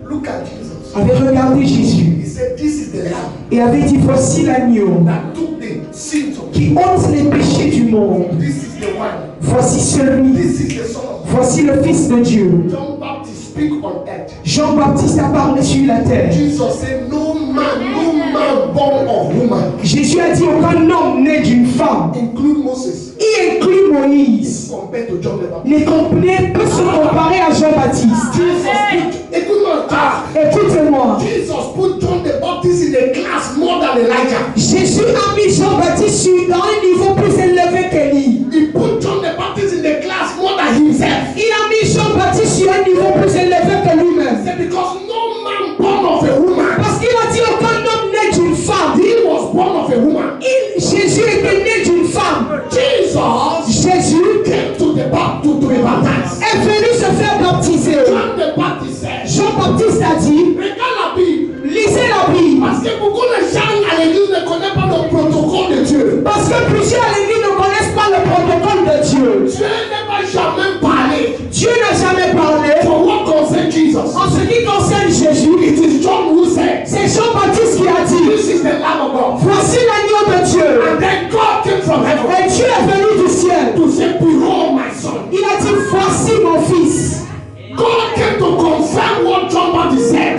[SPEAKER 3] Look at Jesus.
[SPEAKER 2] avait regardé Jésus
[SPEAKER 3] He said, this is the lamb
[SPEAKER 2] et avait dit, voici l'agneau
[SPEAKER 3] that took the sins of
[SPEAKER 2] qui ôte les péchés du monde.
[SPEAKER 3] This is the one.
[SPEAKER 2] Voici celui,
[SPEAKER 3] This is the son of
[SPEAKER 2] voici le Fils de Dieu.
[SPEAKER 3] John Baptist speak on earth.
[SPEAKER 2] Jean-Baptiste a parlé sur la terre.
[SPEAKER 3] Jesus said, no man born of woman,
[SPEAKER 2] Jésus a dit, aucun homme né d'une femme,
[SPEAKER 3] include Moses,
[SPEAKER 2] y inclut Moïse,
[SPEAKER 3] compared to John the Baptist.
[SPEAKER 2] les complet peut se comparer à Jean-Baptiste.
[SPEAKER 3] Écoute-moi,
[SPEAKER 2] Écoutez-moi,
[SPEAKER 3] Jesus put John the Baptist in the class more than Elijah.
[SPEAKER 2] Jésus a mis Jean-Baptiste dans un niveau plus élevé qu'Élie.
[SPEAKER 3] He put John the Baptist in the class more than himself.
[SPEAKER 2] Il a mis Jean-Baptiste sur un niveau plus élevé que lui-même.
[SPEAKER 3] Said because no man born of a woman,
[SPEAKER 2] Parce qu'il a dit aucun homme né d'une femme.
[SPEAKER 3] he was born of a woman.
[SPEAKER 2] Jésus était né d'une femme. Jésus
[SPEAKER 3] Came to the baptize.
[SPEAKER 2] est venu se faire baptiser.
[SPEAKER 3] John the Baptist said,
[SPEAKER 2] Jean-Baptiste a dit,
[SPEAKER 3] regarde la Bible.
[SPEAKER 2] lisez la Bible.
[SPEAKER 3] Parce que beaucoup de gens à l'église ne connaissent pas le protocole de Dieu.
[SPEAKER 2] Parce que plusieurs à l'église ne connaissent pas le protocole de Dieu.
[SPEAKER 3] Dieu n'a pas jamais parlé.
[SPEAKER 2] Dieu n'a jamais parlé.
[SPEAKER 3] For what concern Jesus?
[SPEAKER 2] En ce qui concerne Jésus,
[SPEAKER 3] It is John who said,
[SPEAKER 2] c'est Jean-Baptiste qui a dit,
[SPEAKER 3] this is the Lamb of God.
[SPEAKER 2] voici l'agneau de Dieu.
[SPEAKER 3] And then God came from heaven
[SPEAKER 2] Et Dieu est venu du ciel
[SPEAKER 3] to say, behold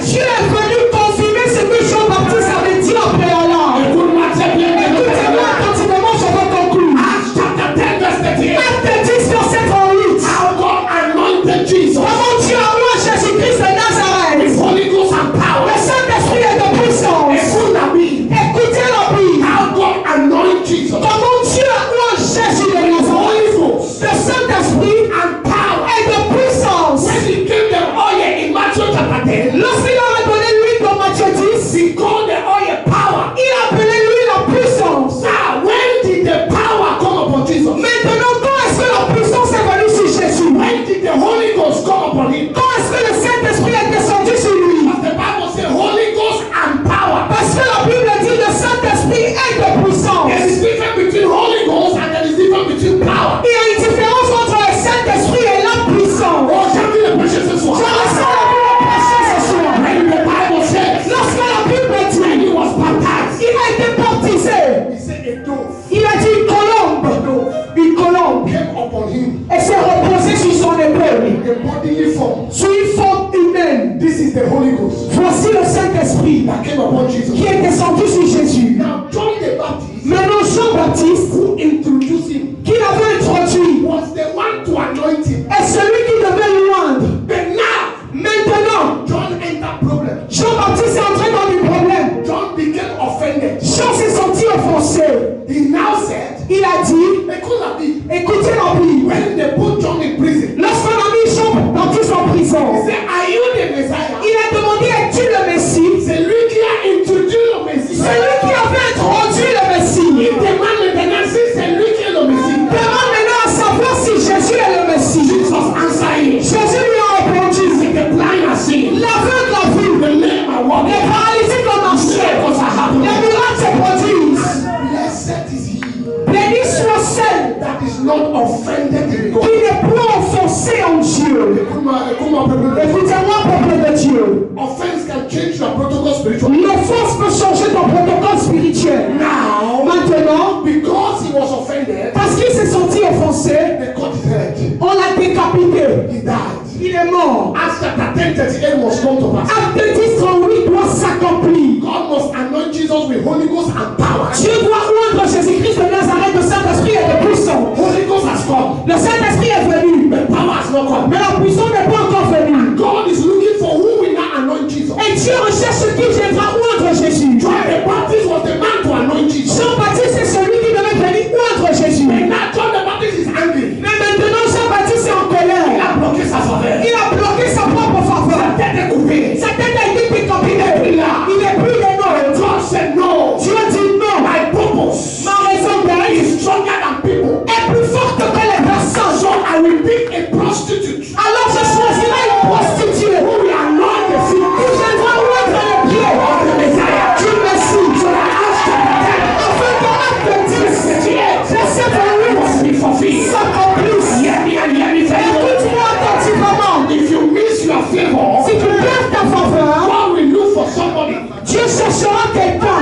[SPEAKER 2] Dieu est venu confirmer ce que Jean-Baptiste avait dit en préalable. Écoutez-moi attentivement, je vais conclure.
[SPEAKER 3] Acts chapter 10 verse 38.
[SPEAKER 2] Acte 10, verset 38.
[SPEAKER 3] How God anointed Jesus
[SPEAKER 2] Comment Dieu a roi Jésus-Christ de Nazareth.
[SPEAKER 3] with Holy Ghost and power.
[SPEAKER 2] Le Saint-Esprit est de puissance.
[SPEAKER 3] Écoute la Bible.
[SPEAKER 2] Écoutez la Bible.
[SPEAKER 3] How God anointed Jesus
[SPEAKER 2] Comment Dieu a roi Jésus de
[SPEAKER 3] with
[SPEAKER 2] Nazareth.
[SPEAKER 3] Holy Ghost
[SPEAKER 2] Le Saint-Esprit
[SPEAKER 3] and power.
[SPEAKER 2] est de puissance.
[SPEAKER 3] When he gave them oil in Matthew chapter 10,
[SPEAKER 2] Lorsqu'il leur a donné l'huile dans Matthieu 10,
[SPEAKER 3] he called the oil power.
[SPEAKER 2] il a appelé lui la puissance.
[SPEAKER 3] Now, when did the power come upon Jesus?
[SPEAKER 2] Maintenant, quand est-ce que la puissance est venue sur Jésus?
[SPEAKER 3] When did the Holy Ghost come upon him?
[SPEAKER 2] Quand est-ce que le Saint-Esprit est descendu sur lui?
[SPEAKER 3] But the Bible says Holy Ghost and power.
[SPEAKER 2] Parce que la Bible dit le Saint-Esprit est de puissance.
[SPEAKER 3] There is difference between Holy Ghost and there is difference between power.
[SPEAKER 2] Il y a une différence entre le Saint-Esprit et la puissance.
[SPEAKER 3] Oh, j'ai envie de prêcher ce soir.
[SPEAKER 2] Je ressens la Bible prêcher ce soir.
[SPEAKER 3] When the Bible says,
[SPEAKER 2] Lorsque la Bible
[SPEAKER 3] when
[SPEAKER 2] dit,
[SPEAKER 3] he was baptized,
[SPEAKER 2] il a été baptisé.
[SPEAKER 3] he said a dove
[SPEAKER 2] Il a dit une colombe
[SPEAKER 3] came upon him
[SPEAKER 2] et s'est reposée sur son épaule,
[SPEAKER 3] in a bodily form.
[SPEAKER 2] sur une forme humaine.
[SPEAKER 3] This is the Holy Ghost
[SPEAKER 2] Voici le Saint-Esprit
[SPEAKER 3] that came upon Jesus.
[SPEAKER 2] qui est descendu sur Jésus.
[SPEAKER 3] Now, John the Baptist,
[SPEAKER 2] Maintenant, Jean-Baptiste,
[SPEAKER 3] who introduced him,
[SPEAKER 2] qui l'avait introduit,
[SPEAKER 3] was the one to anoint him.
[SPEAKER 2] est celui qui devait lui rendre.
[SPEAKER 3] But now,
[SPEAKER 2] Maintenant,
[SPEAKER 3] John entered problem.
[SPEAKER 2] Jean-Baptiste est entré dans du problème.
[SPEAKER 3] John became offended.
[SPEAKER 2] Jean s'est senti offensé.
[SPEAKER 3] He now said,
[SPEAKER 2] Il a dit,
[SPEAKER 3] écoute la Bible.
[SPEAKER 2] écoutez la Bible.
[SPEAKER 3] When they put John in prison,
[SPEAKER 2] Lorsqu'on a mis Jean-Baptiste en
[SPEAKER 3] he
[SPEAKER 2] prison,
[SPEAKER 3] said, are you the Messiah?
[SPEAKER 2] il a demandé, es-tu le Messie?
[SPEAKER 3] C'est lui qui a introduit le Messie.
[SPEAKER 2] C'est lui qui avait introduit le Messie.
[SPEAKER 3] Il demande maintenant si c'est lui qui est le Messie.
[SPEAKER 2] Demande maintenant à savoir si Jésus est le Messie.
[SPEAKER 3] Jesus answered him.
[SPEAKER 2] Jésus lui a répondu,
[SPEAKER 3] The blind are seeing.
[SPEAKER 2] l'aveugle a vu,
[SPEAKER 3] The lame are
[SPEAKER 2] les
[SPEAKER 3] walking.
[SPEAKER 2] paralytiques ont marché,
[SPEAKER 3] Miracles are
[SPEAKER 2] les
[SPEAKER 3] happening.
[SPEAKER 2] miracles se produisent.
[SPEAKER 3] Blessed is he
[SPEAKER 2] Béni soit celle
[SPEAKER 3] that is not offended in God.
[SPEAKER 2] qui n'est plus offensée en Dieu.
[SPEAKER 3] Écoute-moi, peuple.
[SPEAKER 2] Écoutez-moi, peuple de Dieu.
[SPEAKER 3] Offense can change your protocol spiritual.
[SPEAKER 2] L'offense peut changer ton protocole spirituel.
[SPEAKER 3] Now,
[SPEAKER 2] Maintenant,
[SPEAKER 3] because he was offended,
[SPEAKER 2] parce qu'il s'est senti offensé,
[SPEAKER 3] they cut his head.
[SPEAKER 2] on l'a décapité.
[SPEAKER 3] He died.
[SPEAKER 2] Il est mort.
[SPEAKER 3] Acts chapter 10:38 must come to pass.
[SPEAKER 2] Acte 10, 38 doit s'accomplir.
[SPEAKER 3] God must anoint Jesus with Holy Ghost and power.
[SPEAKER 2] Dieu doit rendre Jésus-Christ de Nazareth, le Saint-Esprit est de puissance.
[SPEAKER 3] Holy Ghost has come.
[SPEAKER 2] Le Saint-Esprit est venu,
[SPEAKER 3] The power has not come.
[SPEAKER 2] mais la puissance n'est pas encore venue.
[SPEAKER 3] God is looking for who will now anoint Jesus.
[SPEAKER 2] Et Dieu recherche qui viendra rendre Jésus.
[SPEAKER 3] John the Baptist was the man to anoint Jesus.
[SPEAKER 2] Jean-Baptiste est celui qui devait venir rendre Jésus.
[SPEAKER 3] And now John the Baptist is angry.
[SPEAKER 2] Mais maintenant, Jean-Baptiste est en
[SPEAKER 3] Il
[SPEAKER 2] colère.
[SPEAKER 3] a bloqué sa faveur.
[SPEAKER 2] Il a bloqué sa propre faveur.
[SPEAKER 3] Sa tête est coupée.
[SPEAKER 2] Sa tête a été décapitée.
[SPEAKER 3] Il est plus là.
[SPEAKER 2] Il n'est plus de nous.
[SPEAKER 3] God said no.
[SPEAKER 2] Dieu dit non.
[SPEAKER 3] My purpose
[SPEAKER 2] Ma raison d'être
[SPEAKER 3] is stronger than people.
[SPEAKER 2] est plus forte que les personnes.
[SPEAKER 3] So I will pick a prostitute
[SPEAKER 2] Alors je choisirai une prostituée
[SPEAKER 3] who will anoint the feet
[SPEAKER 2] qui viendra rendre les pieds
[SPEAKER 3] of the Messiah.
[SPEAKER 2] du Messie.
[SPEAKER 3] So that Acts chapter
[SPEAKER 2] Afin que l'acte 10,
[SPEAKER 3] 10,
[SPEAKER 2] verset 28,
[SPEAKER 3] must be fulfilled.
[SPEAKER 2] s'accomplisse.
[SPEAKER 3] Hear me and hear me very well.
[SPEAKER 2] Écoute-moi attentivement.
[SPEAKER 3] If you miss your favor,
[SPEAKER 2] Si tu perds ta faveur,
[SPEAKER 3] God will look for somebody.
[SPEAKER 2] Dieu cherchera quelqu'un.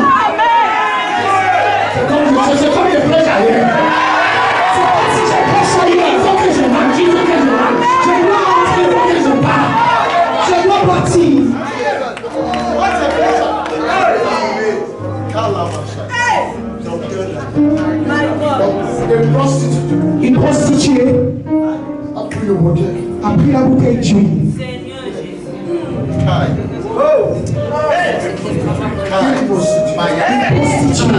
[SPEAKER 3] C'est comme je prêche ailleurs.
[SPEAKER 2] C'est pas si je prêche ailleurs.
[SPEAKER 3] Il faut que je mange, il faut que je mange.
[SPEAKER 2] Je dois rentrer,
[SPEAKER 3] Il faut que je parle.
[SPEAKER 2] je dois partir.
[SPEAKER 3] A prostitute
[SPEAKER 2] Une prostituée
[SPEAKER 3] a pris le modèle.
[SPEAKER 2] a pris la bouteille d'huile.
[SPEAKER 3] Une prostituée.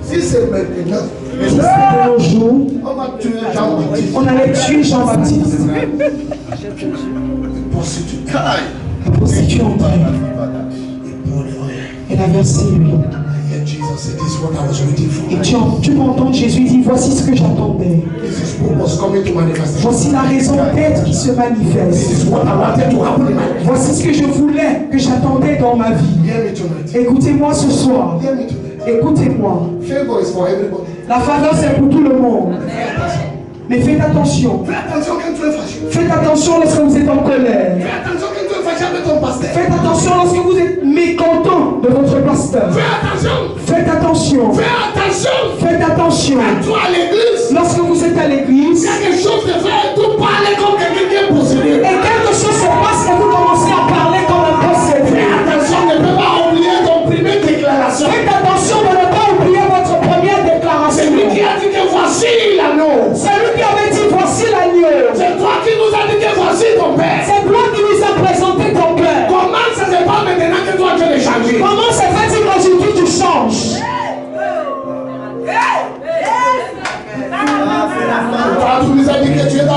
[SPEAKER 3] Si c'est maintenant,
[SPEAKER 2] Si c'était de nos jours,
[SPEAKER 3] on va tuer Jean-Baptiste.
[SPEAKER 2] on allait tuer Jean-Baptiste.
[SPEAKER 3] Prostituée.
[SPEAKER 2] La prostituée entrée. Elle a versé l'huile.
[SPEAKER 3] And Jesus said, this is what I was waiting for.
[SPEAKER 2] Et tu peux entendre Jésus dire, voici ce que j'attendais.
[SPEAKER 3] This is what was coming to manifestation.
[SPEAKER 2] Voici la raison d'être qui se
[SPEAKER 3] This
[SPEAKER 2] manifeste.
[SPEAKER 3] is what I wanted to happen in my life.
[SPEAKER 2] Voici ce que je voulais, que j'attendais dans ma vie.
[SPEAKER 3] Hear me tonight.
[SPEAKER 2] Écoutez-moi ce soir.
[SPEAKER 3] Hear me tonight.
[SPEAKER 2] Écoutez-moi.
[SPEAKER 3] Favor is for everybody.
[SPEAKER 2] La faveur, c'est pour tout le monde. Mais faites attention.
[SPEAKER 3] Fais attention quand tu es fâché.
[SPEAKER 2] Faites attention lorsque vous êtes en colère.
[SPEAKER 3] Fais attention quand tu es fâché avec ton pasteur.
[SPEAKER 2] Faites attention lorsque vous êtes mécontent de votre pasteur.
[SPEAKER 3] Fais attention.
[SPEAKER 2] Faites attention.
[SPEAKER 3] Fais attention.
[SPEAKER 2] Faites attention.
[SPEAKER 3] Toi à l'église,
[SPEAKER 2] Lorsque vous êtes à l'église
[SPEAKER 3] quelque chose de fait, tu parles comme quelqu'un qui est possédé.
[SPEAKER 2] et quelque chose se passe et vous commencez à parler comme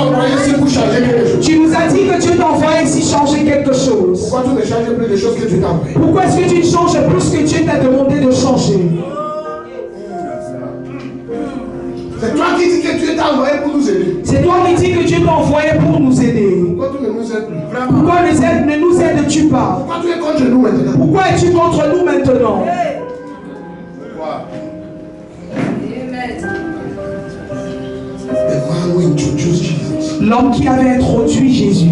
[SPEAKER 3] envoyé ici pour changer quelque chose.
[SPEAKER 2] Tu nous as dit que Dieu t'a envoyé ici changer quelque chose.
[SPEAKER 3] Pourquoi tu ne changes plus les choses que Dieu t'a envoyé?
[SPEAKER 2] Pourquoi est-ce que tu ne changes plus que Dieu t'a demandé de changer?
[SPEAKER 3] C'est toi qui dis que Dieu t'a envoyé pour nous aider.
[SPEAKER 2] C'est toi qui dis que Dieu t'a envoyé pour nous aider.
[SPEAKER 3] Pourquoi tu ne nous aides plus?
[SPEAKER 2] Pourquoi ne nous aides-tu pas?
[SPEAKER 3] Pourquoi tu es contre nous maintenant?
[SPEAKER 2] Pourquoi es-tu contre nous maintenant?
[SPEAKER 3] Pourquoi? The man who introduced Jesus
[SPEAKER 2] L'homme qui avait introduit Jésus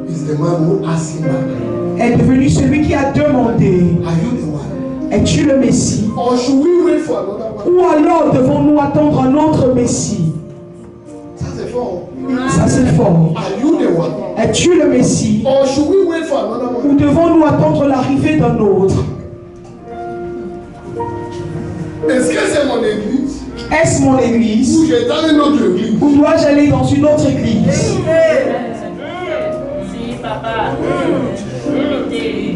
[SPEAKER 3] is the man who asked him back,
[SPEAKER 2] est devenu celui qui a demandé,
[SPEAKER 3] are you the one?
[SPEAKER 2] es-tu le Messie?
[SPEAKER 3] Or should we wait for another one?
[SPEAKER 2] Ou alors devons-nous attendre un autre Messie?
[SPEAKER 3] Ça c'est fort.
[SPEAKER 2] Ça c'est fort.
[SPEAKER 3] Are you the one?
[SPEAKER 2] Es-tu le Messie?
[SPEAKER 3] Or should we wait for another one?
[SPEAKER 2] Ou devons-nous attendre l'arrivée d'un autre?
[SPEAKER 3] Est-ce que c'est mon église?
[SPEAKER 2] Est-ce mon église?
[SPEAKER 3] Ou j'ai dans une autre église?
[SPEAKER 2] Ou dois-je aller dans une autre église?
[SPEAKER 6] Si, papa.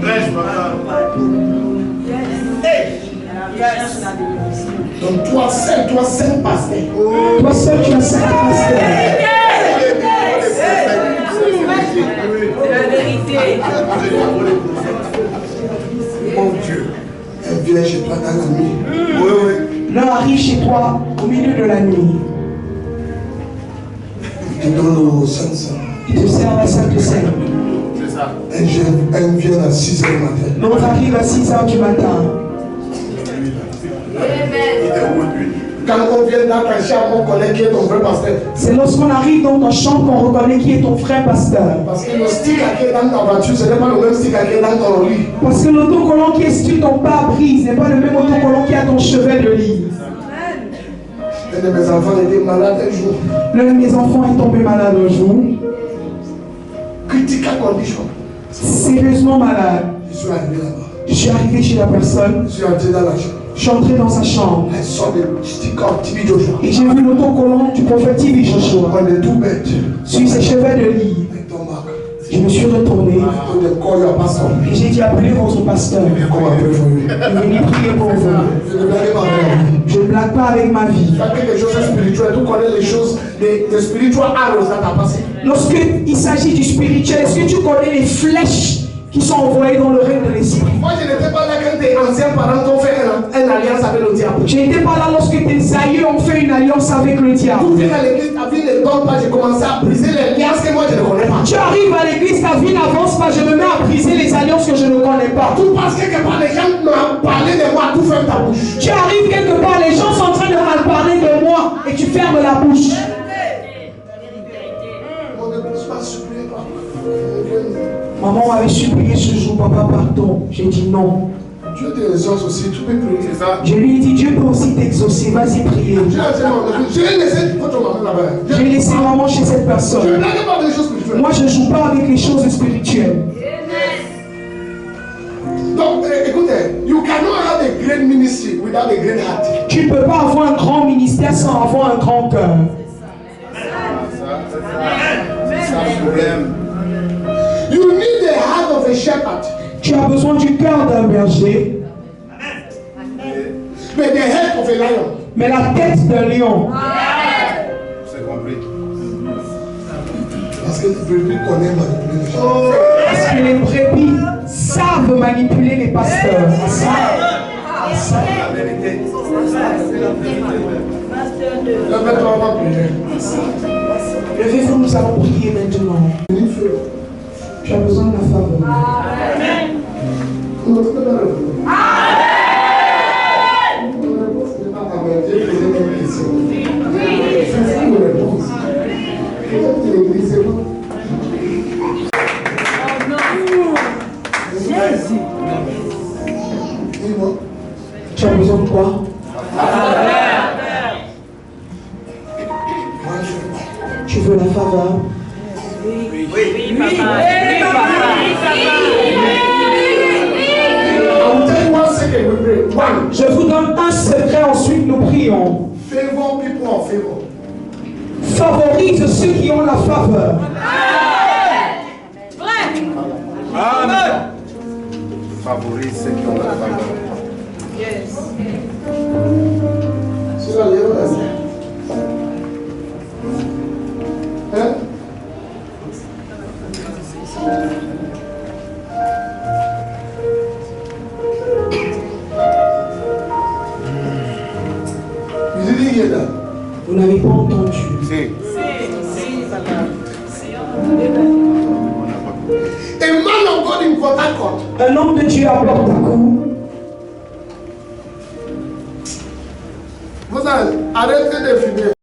[SPEAKER 4] Prêche, papa.
[SPEAKER 3] Donc toi seul pasteur.
[SPEAKER 2] Toi seul tu as 5 pasteurs.
[SPEAKER 6] C'est la vérité.
[SPEAKER 3] Mon Dieu, elle vient chez toi dans la nuit.
[SPEAKER 4] Oui, oui.
[SPEAKER 2] L'un arrive chez toi au milieu de la nuit.
[SPEAKER 3] Tu donnes le 500.
[SPEAKER 2] Il te sert la Sainte Seine.
[SPEAKER 4] C'est ça.
[SPEAKER 3] Elle vient à 6h du matin.
[SPEAKER 2] L'autre arrive à 6h du matin.
[SPEAKER 4] Il était où, lui?
[SPEAKER 3] Quand on vient dans ta chambre, on connaît qui est ton vrai pasteur.
[SPEAKER 2] C'est lorsqu'on arrive dans ta chambre qu'on reconnaît qui est ton frère pasteur.
[SPEAKER 3] Parce que le stick qui est dans ta voiture, ce n'est pas le même stick qui est dans ton lit.
[SPEAKER 2] Parce que l'autocollant qui est sur ton pare-brise n'est pas le même autocollant qui est à ton chevet de lit.
[SPEAKER 3] Un de mes enfants était malade un jour.
[SPEAKER 2] L'un de mes enfants est tombé malade un jour.
[SPEAKER 3] Critical condition.
[SPEAKER 2] Sérieusement malade.
[SPEAKER 3] Je suis arrivé là-bas.
[SPEAKER 2] Je suis arrivé chez la personne.
[SPEAKER 3] Je suis entré dans la chambre.
[SPEAKER 2] Je suis entré dans sa chambre.
[SPEAKER 3] Elle sort des stickers Tibi Joshua.
[SPEAKER 2] Et j'ai vu l'autocollant du prophète Tibi Joshua
[SPEAKER 3] On est tout bête.
[SPEAKER 2] sur ses chevets de lit.
[SPEAKER 3] Avec ton marque.
[SPEAKER 2] Je me suis retourné
[SPEAKER 3] On est corps, il n'y a pas ça.
[SPEAKER 2] et j'ai dit appelez votre pasteur.
[SPEAKER 3] Comment appeler pour lui?
[SPEAKER 2] Venez prier pour vous.
[SPEAKER 3] Je ne blague pas avec lui.
[SPEAKER 2] Je ne blague pas avec ma vie.
[SPEAKER 3] Tu as quelque chose de spirituel. Tu connais les choses, les spiritual arrows dans ta passé.
[SPEAKER 2] Lorsqu'il s'agit du spirituel, est-ce que tu connais les flèches qui sont envoyées dans le règne de l'esprit?
[SPEAKER 3] Moi, je n'étais pas là quand tes anciens parents t'ont fait une alliance avec le diable.
[SPEAKER 2] Je n'étais pas là lorsque tes aïeux ont fait une alliance avec le diable.
[SPEAKER 3] Tu viens à l'église, ta vie ne tombe pas, j'ai commencé à briser les alliances que moi je ne connais pas.
[SPEAKER 2] Tu arrives à l'église, ta vie n'avance pas, je me mets à briser les alliances que je ne connais pas.
[SPEAKER 3] Tu penses que quelque part les gens m'ont parlé de moi, tout ferme ta bouche.
[SPEAKER 2] Tu arrives quelque part, les gens sont en train de mal parler de moi et tu fermes la bouche.
[SPEAKER 3] On ne peut pas supplier pas.
[SPEAKER 2] Maman m'avait supplié ce jour, papa, pardon. J'ai dit non.
[SPEAKER 3] Dieu te exauce aussi, tu peux prier.
[SPEAKER 4] C'est ça.
[SPEAKER 2] Je lui ai dit, Dieu peut aussi t'exaucer, vas-y prier.
[SPEAKER 3] Je vais laisser votre maman là-bas.
[SPEAKER 2] J'ai laissé maman chez cette
[SPEAKER 3] Je ne
[SPEAKER 2] personne.
[SPEAKER 3] blague pas avec les choses spirituelles.
[SPEAKER 2] Moi, je ne joue pas avec les choses spirituelles.
[SPEAKER 3] Donc, écoutez, you cannot have a great ministry without a great heart.
[SPEAKER 2] Tu ne peux pas avoir un grand ministère sans avoir un grand cœur.
[SPEAKER 4] C'est ça le problème.
[SPEAKER 3] You need the heart of a shepherd,
[SPEAKER 2] Tu as besoin du cœur d'un berger,
[SPEAKER 3] but the head of a lion.
[SPEAKER 2] mais la tête d'un lion.
[SPEAKER 4] C'est compris.
[SPEAKER 3] Parce que les brebis connaissent manipuler les gens.
[SPEAKER 2] Parce que les brebis savent manipuler les pasteurs.
[SPEAKER 4] La vérité.
[SPEAKER 3] Lève-toi, on va prier.
[SPEAKER 2] Levez-vous, nous allons prier maintenant. Tu as besoin de la faveur. Tu as besoin de quoi? Tu veux la faveur?
[SPEAKER 6] Oui, papa. Oui, papa.
[SPEAKER 2] Je vous donne un secret, ensuite nous prions.
[SPEAKER 3] Favor people en favor.
[SPEAKER 2] Favorise ceux qui ont la faveur.
[SPEAKER 4] Amen. Favorise ceux qui ont la faveur.
[SPEAKER 3] C'est la lèvre. Hein?
[SPEAKER 2] Vous n'avez pas entendu.
[SPEAKER 4] Si.
[SPEAKER 3] A man of God in Port Harcourt.
[SPEAKER 2] Un homme de Dieu à Port-Harcourt.
[SPEAKER 3] Vous arrêtez de fumer.